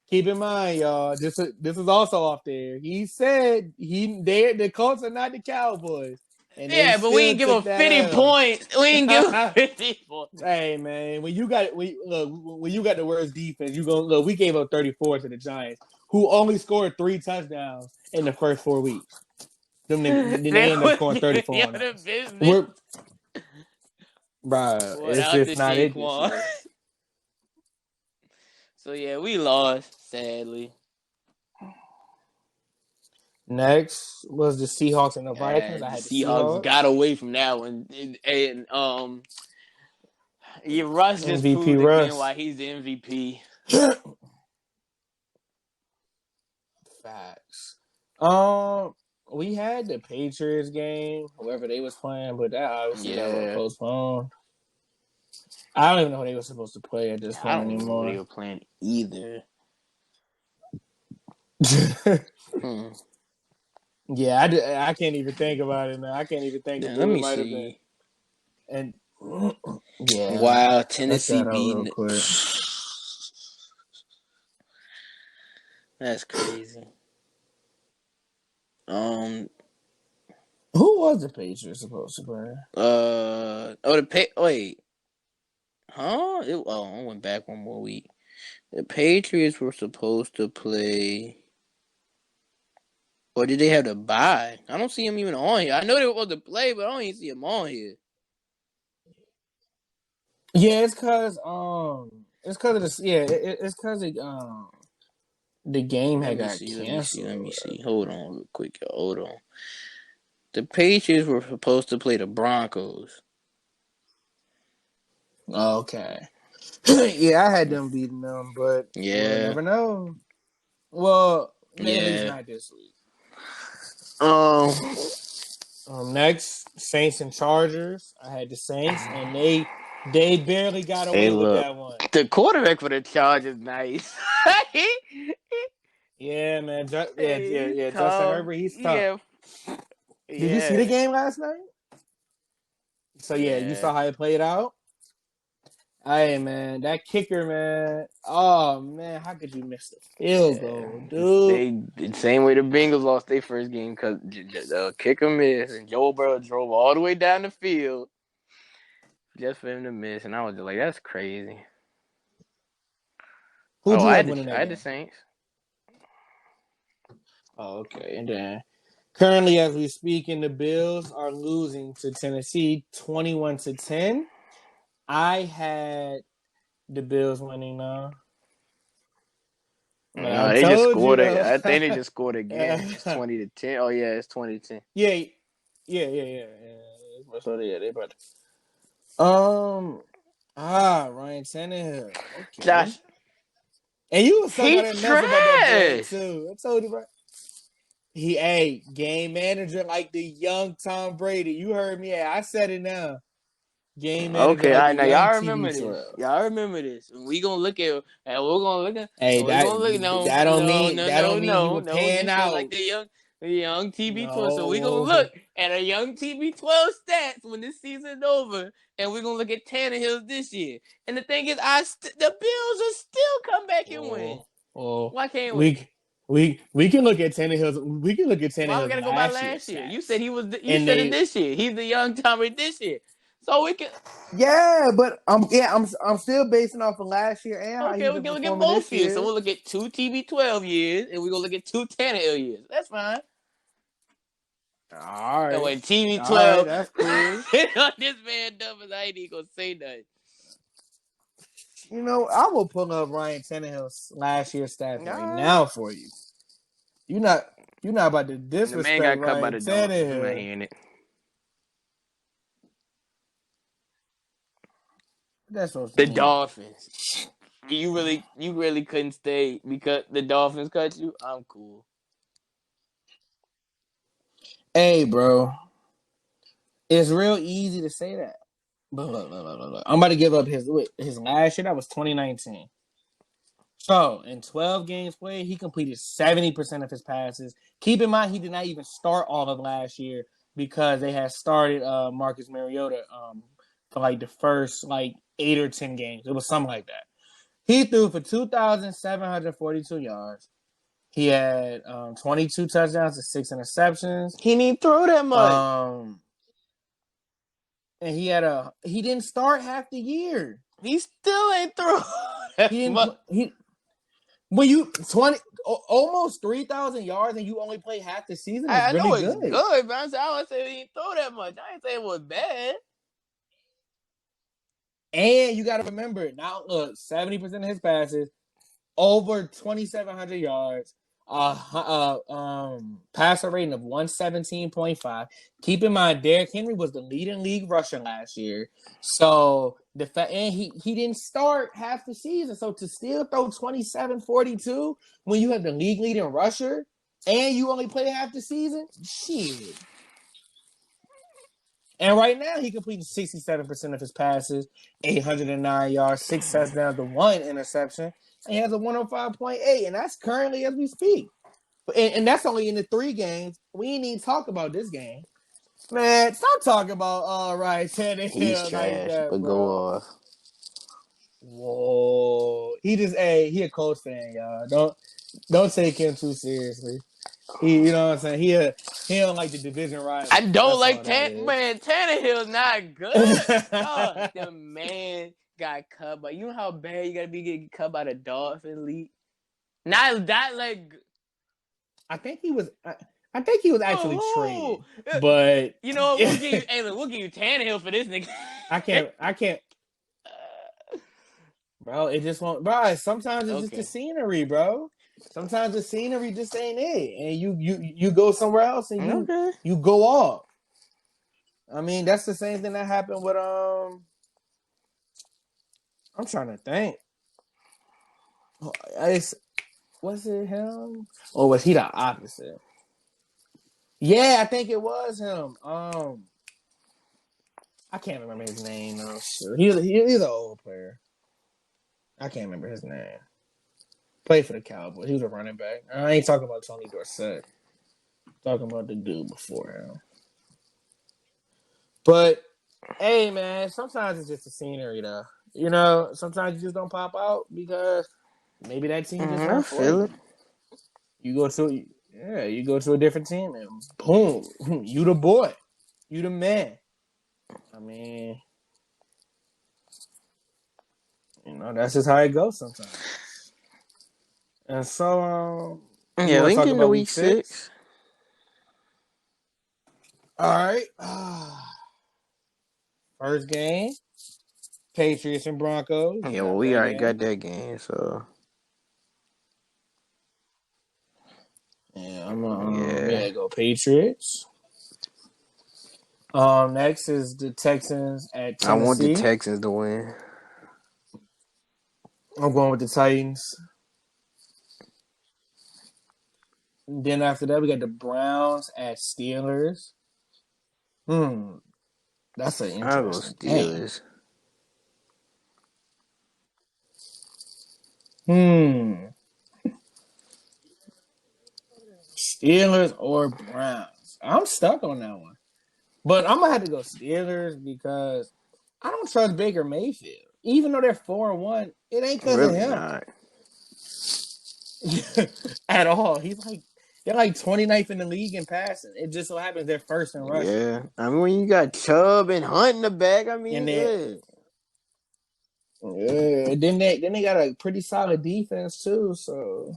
Keep in mind, y'all. This is also off there. He said the Colts are not the Cowboys, and they Yeah, but we still ain't give a took that 50 L. points. We ain't give a 50 points. Hey man, when you got when you got the worst defense, you go look. We gave up 34 to the Giants, who only scored 3 touchdowns in the first 4 weeks. They They ended up was scoring giving 34 you on the us. business We're Bruh, it's without the just not it this Saquon. year. So yeah, we lost, sadly. Next was the Seahawks and the Vikings. I The had the Seahawks Seahawks. got away from that one. And yeah, Russ just MVP proved again Russ. why he's the MVP. Facts. We had the Patriots game, whoever they was playing, but that obviously got Yeah. postponed. I don't even know who they were supposed to play at this I point don't know who they anymore. were playing either. Hmm. Yeah, I can't even think about it, man. I can't even think of Now, let who it me might have been. see. And yeah, Wow, check Tennessee that out real beating. quick. That's crazy. Um. Who was the Patriots supposed to play? Wait. Huh? I went back one more week. The Patriots were supposed to play. Or did they have to buy? I don't see him even on here. I know they were supposed to play, but I don't even see him on here. Yeah, it's cause of this. Yeah, it's cause the game Let had me got see. canceled. Hold on real quick, y'all. Hold on. The Patriots were supposed to play the Broncos. Okay. Yeah, I had them beating them, but we'll Yeah. never know. Well, at least Yeah. not this week. Um. Next, Saints and Chargers. I had the Saints, and they barely got Hey, away with look. that one. The quarterback for the Chargers nice. Yeah, man. He's Justin tall. Herbert, he's tough. Yeah. Did you see the Yeah. game last night? So yeah, you Yeah. saw how it played out. Hey man, that kicker, man. Oh man, how could you miss the field Yeah. goal, dude? They the same way the Bengals lost their first game because the kicker missed and Joe Burrow drove all the way down the field just for him to miss, and I was just like, that's crazy. Who'd Oh, you have winning I that had the game? Saints. Oh, okay. And then currently, as we speak, the Bills are losing to Tennessee 21-10. I had the Bills winning now. But I No, they just told you scored. though. I think they just scored again. It's 20-10. Oh yeah, it's 20-10. Yeah, yeah. So yeah, they about Ryan Tannehill. Okay. Josh, And you was talking he all that mess about that boy trash. too. I told you, bro. Game manager like the young Tom Brady. You heard me. I said it now. Game manager Okay, all like right. the Now young y'all remember this. TB12. Y'all remember this. And we gonna look at, and we're gonna look at, Hey, and we're gonna look. that don't No, mean no, no, he no, would no. You pan said like out. the young TB12. So we gonna No. look at a young TB12 stats when this season's over, and we're gonna look at Tannehill's this year. And the thing is, the Bills will still come back and win. Oh, oh. Why can't we? We can look at Tannehill's. We can look at Why we Tannehill's gotta go by last year last year? You stats, said he was. You and said it they. this year. He's the young Tommy this year. So we can. Yeah, but I'm still basing off of last year and how Okay, he's we been can look at performing both this years. So year. we'll look at two TB12 years, and we're gonna look at two Tannehill years. That's fine. And when All right, TB12, that's cool. this man dumb as I ain't even gonna say nothing. You know, I will pull up Ryan Tannehill's last year stats right Nah, now for you. You're not you're not about to the man disrespect got cut by Ryan the Dolphins. I'm not Tannehill. hearing it. That's what The I'm saying. Dolphins. You really couldn't stay because the Dolphins cut you. I'm cool. Hey, bro, it's real easy to say that. But look. I'm about to give up his last year. That was 2019. So in 12 games played, he completed 70% of his passes. Keep in mind, he did not even start all of last year because they had started Marcus Mariota for like the first like 8 or 10 games. It was something like that. He threw for 2,742 yards. He had 22 touchdowns and 6 interceptions. He didn't throw that much. Um, and he didn't start half the year. He still ain't throw He that didn't much. he when you 20 almost 3,000 yards and you only play half the season is I really know it's good. good, but I would say he didn't throw that much. I ain't say it was bad. And you got to remember now, look, 70% of his passes over 2,700 yards, passer rating of 117.5. Keep in mind, Derrick Henry was the leading league rusher last year, so and he didn't start half the season. So to still throw 27-42 when you have the league leading rusher and you only play half the season, shit. And right now, he completed 67% of his passes, 809 yards, 6 touchdowns to 1 interception. And he has a 105.8, and that's currently as we speak. And that's only in the 3 games. We ain't even talk about this game. Man, stop talking about Ryan He's Tannehill like trash, that, but go bro. off. Whoa. He a Colts fan, y'all. Don't take him too seriously. You know what I'm saying? He don't like the division I rival. don't That's like all that is. Man. Tannehill's not good. Dog, the man got cut by. You know how bad you gotta be getting cut by the Dolphin League. Not that like. I think he was. I think he was actually Oh, traded, but you know we'll give you. Hey, look, we'll give you Tannehill for this nigga. I can't, bro. It just won't, bro. Sometimes it's just the Okay. scenery, bro. Sometimes the scenery just ain't it, and you go somewhere else and Okay. you go off. I mean, that's the same thing that happened with I'm trying to think. Was it him or was he the opposite? Yeah, I think it was him. I can't remember his name though. Sure. He's an old player. I can't remember his name. Played for the Cowboys. He was a running back. I ain't talking about Tony Dorsett. I'm talking about the dude before him. But Hey man, sometimes it's just the scenery though. You know, sometimes you just don't pop out because maybe that team just I not for feel you. it. You go to a different team and boom, you the boy, you the man. I mean, that's just how it goes sometimes. And so, you Yeah, want we to can talk get into about week week 6? 6. All right. First game, Patriots and Broncos. Yeah, You well, got we that already game. got that game, so Yeah, yeah. go Patriots. Next is the Texans at I want the Tennessee. Texans to win. I'm going with the Titans. Then after that, we got the Browns at Steelers. That's an I'll go interesting game. Steelers. Hmm, Steelers or Browns? I'm stuck on that one, but I'm gonna have to go Steelers because I don't trust Baker Mayfield. Even though they're 4-1, it ain't because of Really him not. at all. They're like 29th in the league in passing. It just so happens they're first in rushing. Yeah. I mean, when you got Chubb and Hunt in the back, I And mean, then yeah. then they got a pretty solid defense too. So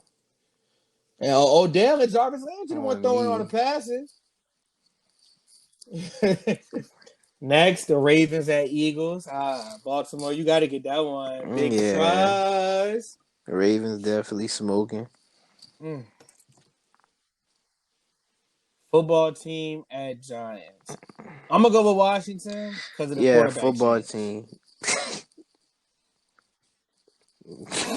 and Odell and Jarvis Landry the one On throwing all the me. passes. Next, the Ravens at Eagles. Baltimore, you got to get that one. Big Yeah. surprise. The Ravens definitely smoking. Mm. Football team at Giants. I'm gonna go with Washington because of the Yeah, quarterback football change. team. Football.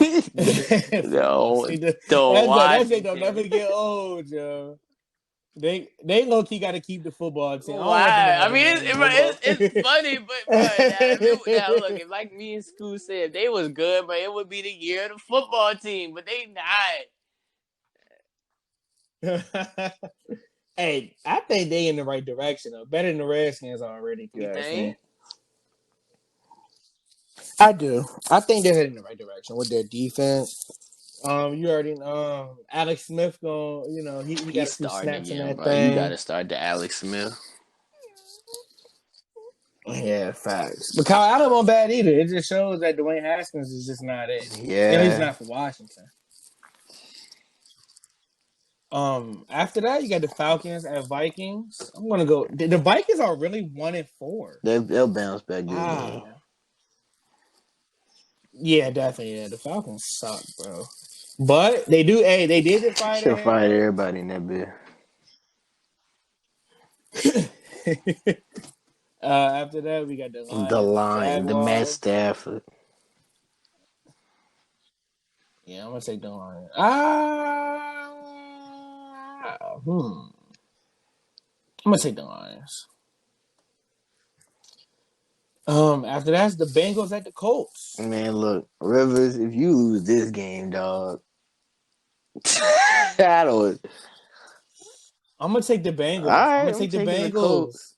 No, See, the that shit don't never Washington. get old, Joe. They low key got to keep the football team. I don't want them to Why? I have a mean, name no more. it's funny, but bro, now look, if like me in school said if they was good, but it would be the year of the football team, but they not. Hey, I think they in the right direction though. Better than the Redskins already, if you You ask think? me. I do. I think they're heading in the right direction with their defense. You already know Alex Smith going. He got He's a few starting snaps in again, that bro. You got thing. to start the Alex Smith. Yeah, facts. But Kyle Allen wasn't bad either. It just shows that Dwayne Haskins is just not it. At least Yeah, not for Washington. After that, you got the Falcons at Vikings. I'm gonna go. The Vikings are really 1-4. they'll bounce back this game. Wow. Yeah, definitely. Yeah, the Falcons suck, bro. But they do. Hey, they did just fire Should their have head fired coach. everybody in that bit. After that, we got the The Lions at line, the Matt Jaguars. Stafford. Yeah, I'm gonna take the Lions. I'm gonna take the Lions. After that's the Bengals at the Colts. Man, look, Rivers, if you lose this game, dog, I don't. I'm gonna take the All Bengals. I'm right, gonna I'm take the taking the Colts.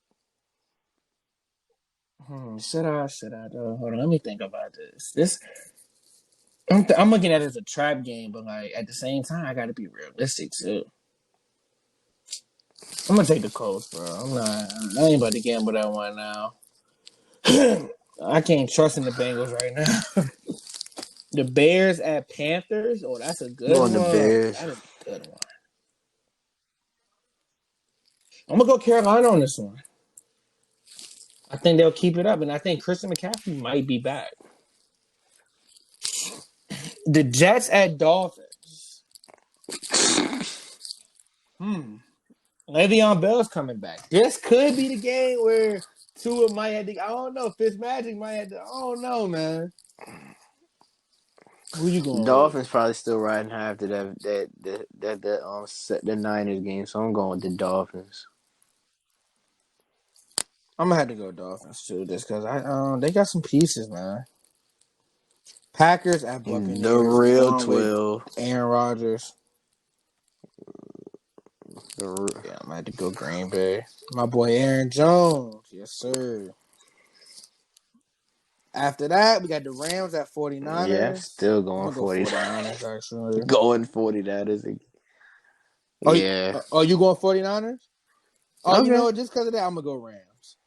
Bengals. Should I? Hold on. Let me think about this. I'm looking at it as a trap game, but like at the same time, I got to be realistic too. I'm gonna take the Colts, bro. I ain't about to gamble that one now. I can't trust in the Bengals right now. The Bears at Panthers. Oh, that's a I'm good going the one. Bears. That is a good one. I'm gonna go Carolina on this one. I think they'll keep it up, and I think Christian McCaffrey might be back. The Jets at Dolphins. Le'Veon Bell's coming back. This could be the game where Tua might have to. I don't know. Fitzmagic might have to. I don't know, man. Who you going with? Dolphins probably still riding high after the Niners game, so I'm going with the Dolphins. I'm gonna have to go Dolphins too, just because they got some pieces, man. Packers at The Buccaneers. I'm real going with 12. Aaron Rodgers. The Yeah, I'm gonna have to go Green Bay. My boy Aaron Jones. Yes, sir. After that, we got the Rams at 49ers. Yeah, still I'm going gonna go 40. 49ers actually. Going 40. That is a yeah. Are you going 49ers? Oh, you know Okay. what? Just because of that, I'm gonna go Rams.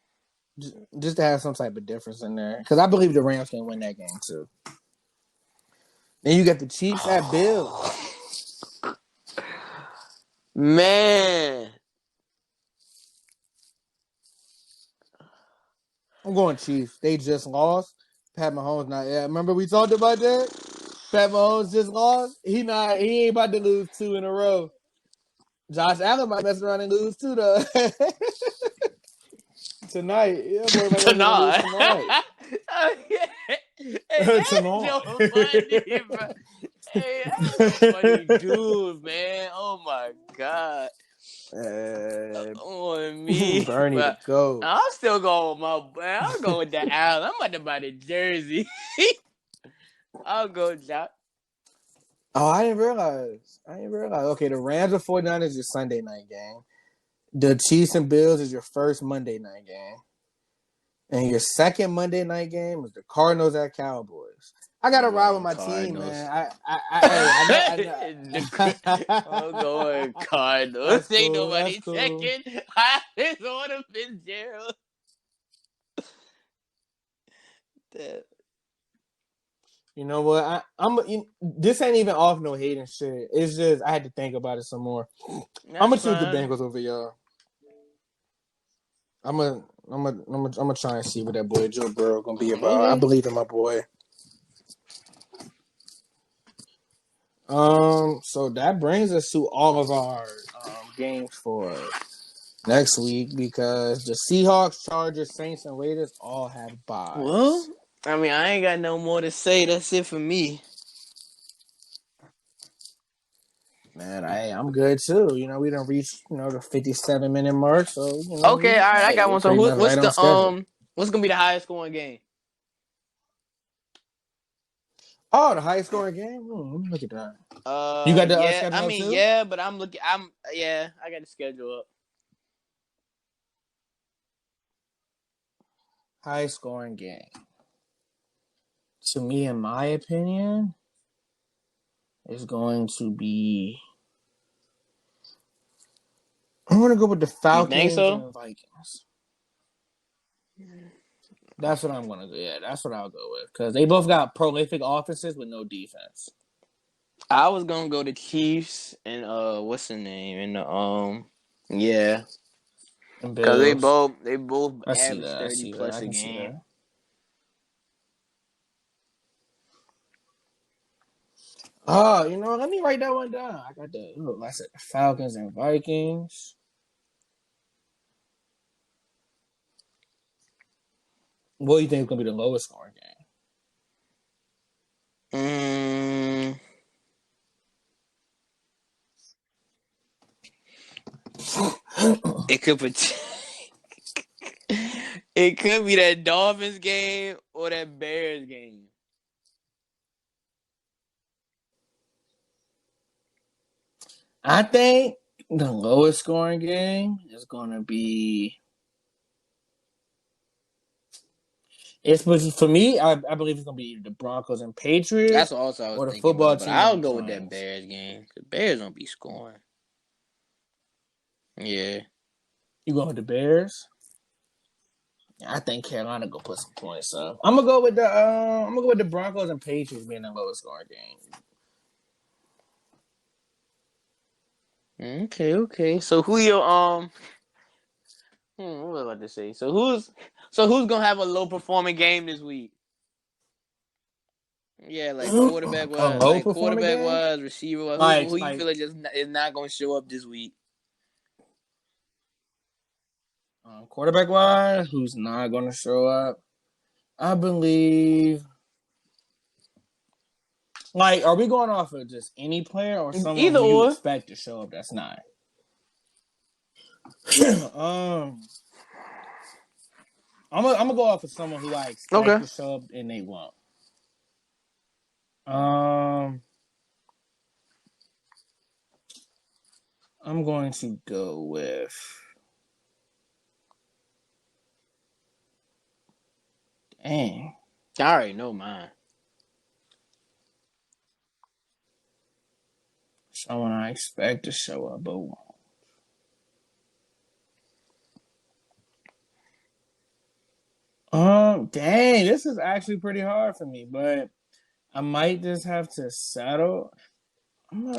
Just to have some type of difference in there, because I believe the Rams can win that game too. Then you got the Chiefs at Bills. Man. I'm going Chiefs. They just lost. Pat Mahomes not. Yeah, remember we talked about that. Pat Mahomes just lost. He ain't about to lose 2 in a row. Josh Allen might mess around and lose too though. Tonight, yeah, boy might mess around and lose Tonight. tonight. Hey, that's Tonight. so funny, bro. Hey, that's a funny dude, man. Oh my god. On me, Bernie to but go. I'm still going with I'm going with the Allen. I'm about to buy the jersey. I'll go, Josh. Oh, I didn't realize. Okay, the Rams and 49ers is your Sunday night game. The Chiefs and Bills is your first Monday night game. And your second Monday night game is the Cardinals at Cowboys. I gotta I'm ride with going my team, Cardinals. man. I I'm going That's Cardinals. Ain't cool. That's nobody cool. checking. I just want to Fitzgerald. You know what? This ain't even off no hating shit. It's just I had to think about it some more. I'm That's gonna choose the fine. Bengals over y'all. I'm gonna try and see what that boy Joe Burrow gonna be about. I Okay. believe in my boy. So that brings us to all of our games for next week because the Seahawks, Chargers, Saints, and Raiders all have Well, byes. I mean, I ain't got no more to say. That's it for me. Man, I'm good too. You know, we don't reach the 57-minute mark, so Okay, all right, I got we're one. So pretty much what's right on schedule. what's gonna be the highest scoring game? Oh, the highest scoring game. Let me look at that. You got the Yeah, I schedule up mean, too? yeah, but yeah, I got the schedule up. High scoring game. To me, in my opinion, is going to be. I'm gonna go with the You think Falcons so? and Vikings. That's what I'm gonna do. Yeah, that's what I'll go with because they both got prolific offenses with no defense. I was gonna go to Chiefs and what's the name? And yeah, And because Bills. they both I see average that. I 30 see that. plus I a can see game. that. Oh, let me write that one down. I got I said Falcons and Vikings. What do you think is gonna be the lowest scoring Mm, game? it could it could be that Dolphins game or that Bears game. I think the lowest scoring game is gonna be. It's for me. I believe it's gonna be either the Broncos and That's Patriots also I was or the thinking football about, but team and I'll the go with that Giants. Bears game. The Bears don't be scoring. Yeah. You going with the Bears? I think Carolina gonna put some points up. I'm gonna go with the Broncos and Patriots being the lowest scoring game. Okay. So who your what was I about to say? So who's gonna have a low performing game this week? Yeah, A low performing quarterback game, wise, receiver wise. like Who you feel like is not gonna show up this week? quarterback wise, who's not gonna show up? I believe. Like, are we going off of just any player or someone Either who you or. expect to show up that's not? I'm gonna go off of someone who I expect Okay. to show up and they won't. Um, I'm going to go with. Dang. I already know mine. Someone I expect to show up, but won't. Dang, this is actually pretty hard for me, but I might just have to settle. I'm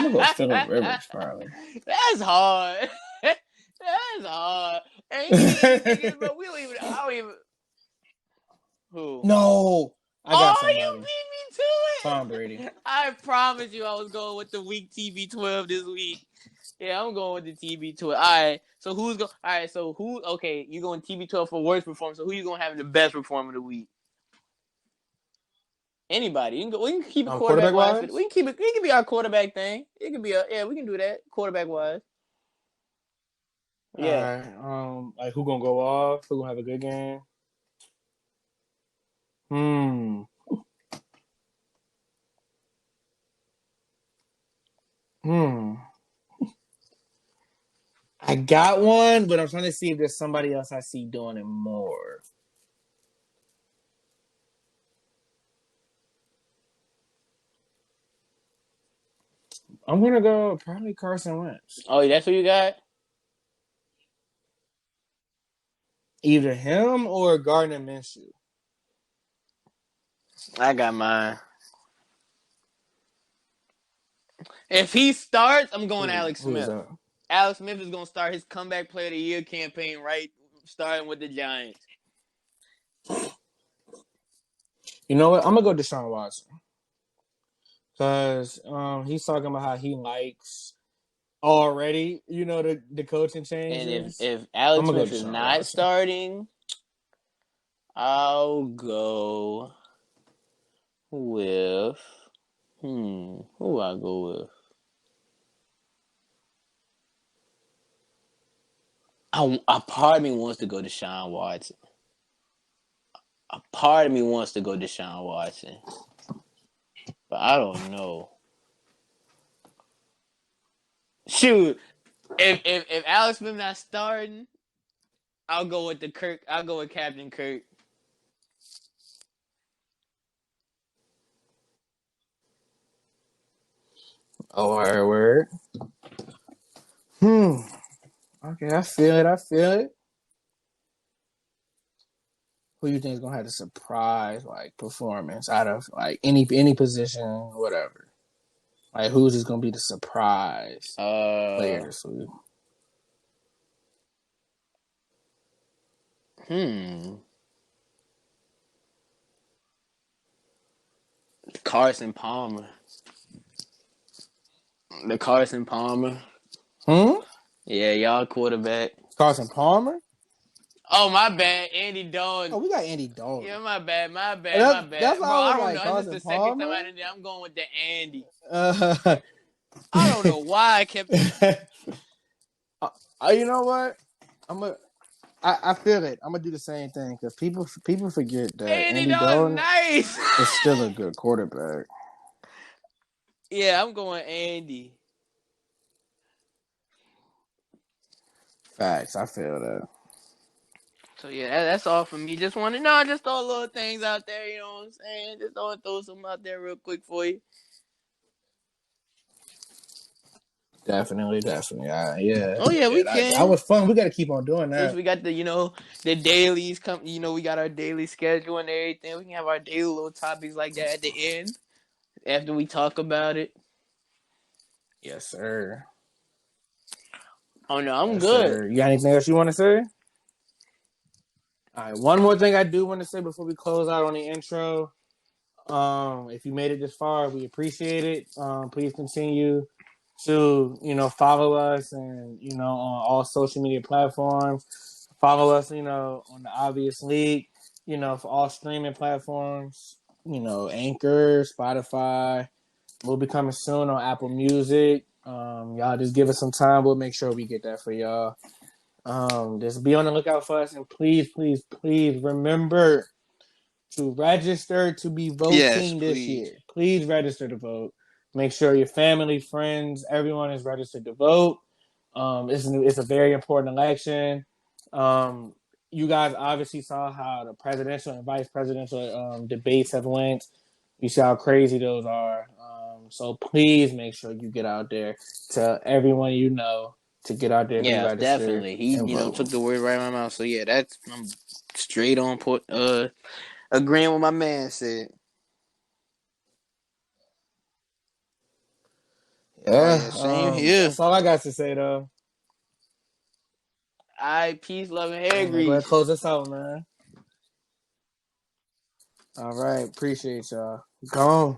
gonna go Phillip Rivers probably. That's hard. That's hard. Ain't these niggas, but we don't even. I don't even. Who? No, I got Oh, you somebody. beat me to Tom Brady. it. I promise you, I was going with the week TB12 this week. Yeah, I'm going with the TB12. All right. So who's going? All right. So who? Okay, you going TB12 for worst performance. So who you gonna have the best performer of the week? Anybody. You can go. We can keep it quarterback Quarterback wise. wise? We can keep it. It can be our quarterback thing. It can be a. Yeah, we can do that quarterback wise. All Yeah. right. Like who gonna go off? Who gonna have a good game? Hmm. Hmm. I got one, but I'm trying to see if there's somebody else I see doing it more. I'm gonna go probably Carson Wentz. Oh, that's who you got? Either him or Gardner Minshew. I got mine. If he starts, I'm going Alex Who is Smith. that? Alex Smith is going to start his comeback player of the year campaign right starting with the Giants. You know what? I'm gonna go Deshaun Watson. Because he's talking about how he likes already, the coaching And changes. if I'm Alex gonna go Smith is Deshaun not Watson. starting, I'll go with who I go with? A part of me wants to go to Deshaun Watson. A part of me wants to go to Deshaun Watson. But I don't know. Shoot. If Alex Smith not starting, I'll go with I'll go with Captain Kirk. Oh, our word. Okay, I feel it. I feel it. Who you think is gonna have the surprise performance out of any position, whatever? Like who's just gonna be the surprise player this week? Carson Palmer. The Carson Palmer. Yeah, y'all quarterback. Carson Palmer? Oh, my bad. Andy Dalton. Oh, we got Andy Dalton. Yeah, my bad. That's Bro, why I I was don't like know. This is Carson the second time Palmer. I'm going with the Andy. Uh, I don't know why I kept. You know what? I feel it. I'm gonna do the same thing because people forget that Andy Andy Dalton, Dalton nice. is still a good quarterback. Yeah, I'm going Andy. Facts. I feel that. So yeah, that's all for me. Just want to know, just throw little things out there. You know what I'm saying? Just throw some out there real quick for you. Definitely. Yeah. Oh yeah, we That can. was fun. We got to keep on doing Since that. we got the dailies come, we got our daily schedule and everything. We can have our daily little topics like that at the end after we talk about it. Yes, sir. Oh no, I'm Yes, good. sir. You got anything else you want to say? All right. One more thing I do want to say before we close out on the intro. If you made it this far, we appreciate it. Please continue to follow us and on all social media platforms. Follow us on the Obvious League. For all streaming platforms. Anchor, Spotify. We'll be coming soon on Apple Music. Y'all just give us some time. We'll make sure we get that for y'all. Just be on the lookout for us, and please remember to register to be voting this year. Please register to vote. Make sure your family, friends, everyone is registered to vote. It's a very important election. you guys obviously saw how the presidential and vice presidential debates have went. You see how crazy those are. So please make sure you get out there to everyone you know to get out there, be Yeah, registered, definitely. He, and vote. took the word right out of my mouth. So yeah, that's I'm straight on point. Agreeing with my man said. Oh Yeah, yeah, same here. that's all I got to say though. All right, peace, love, and hair Hey man, go ahead and grease. close this out, man. All right, appreciate y'all. Go on.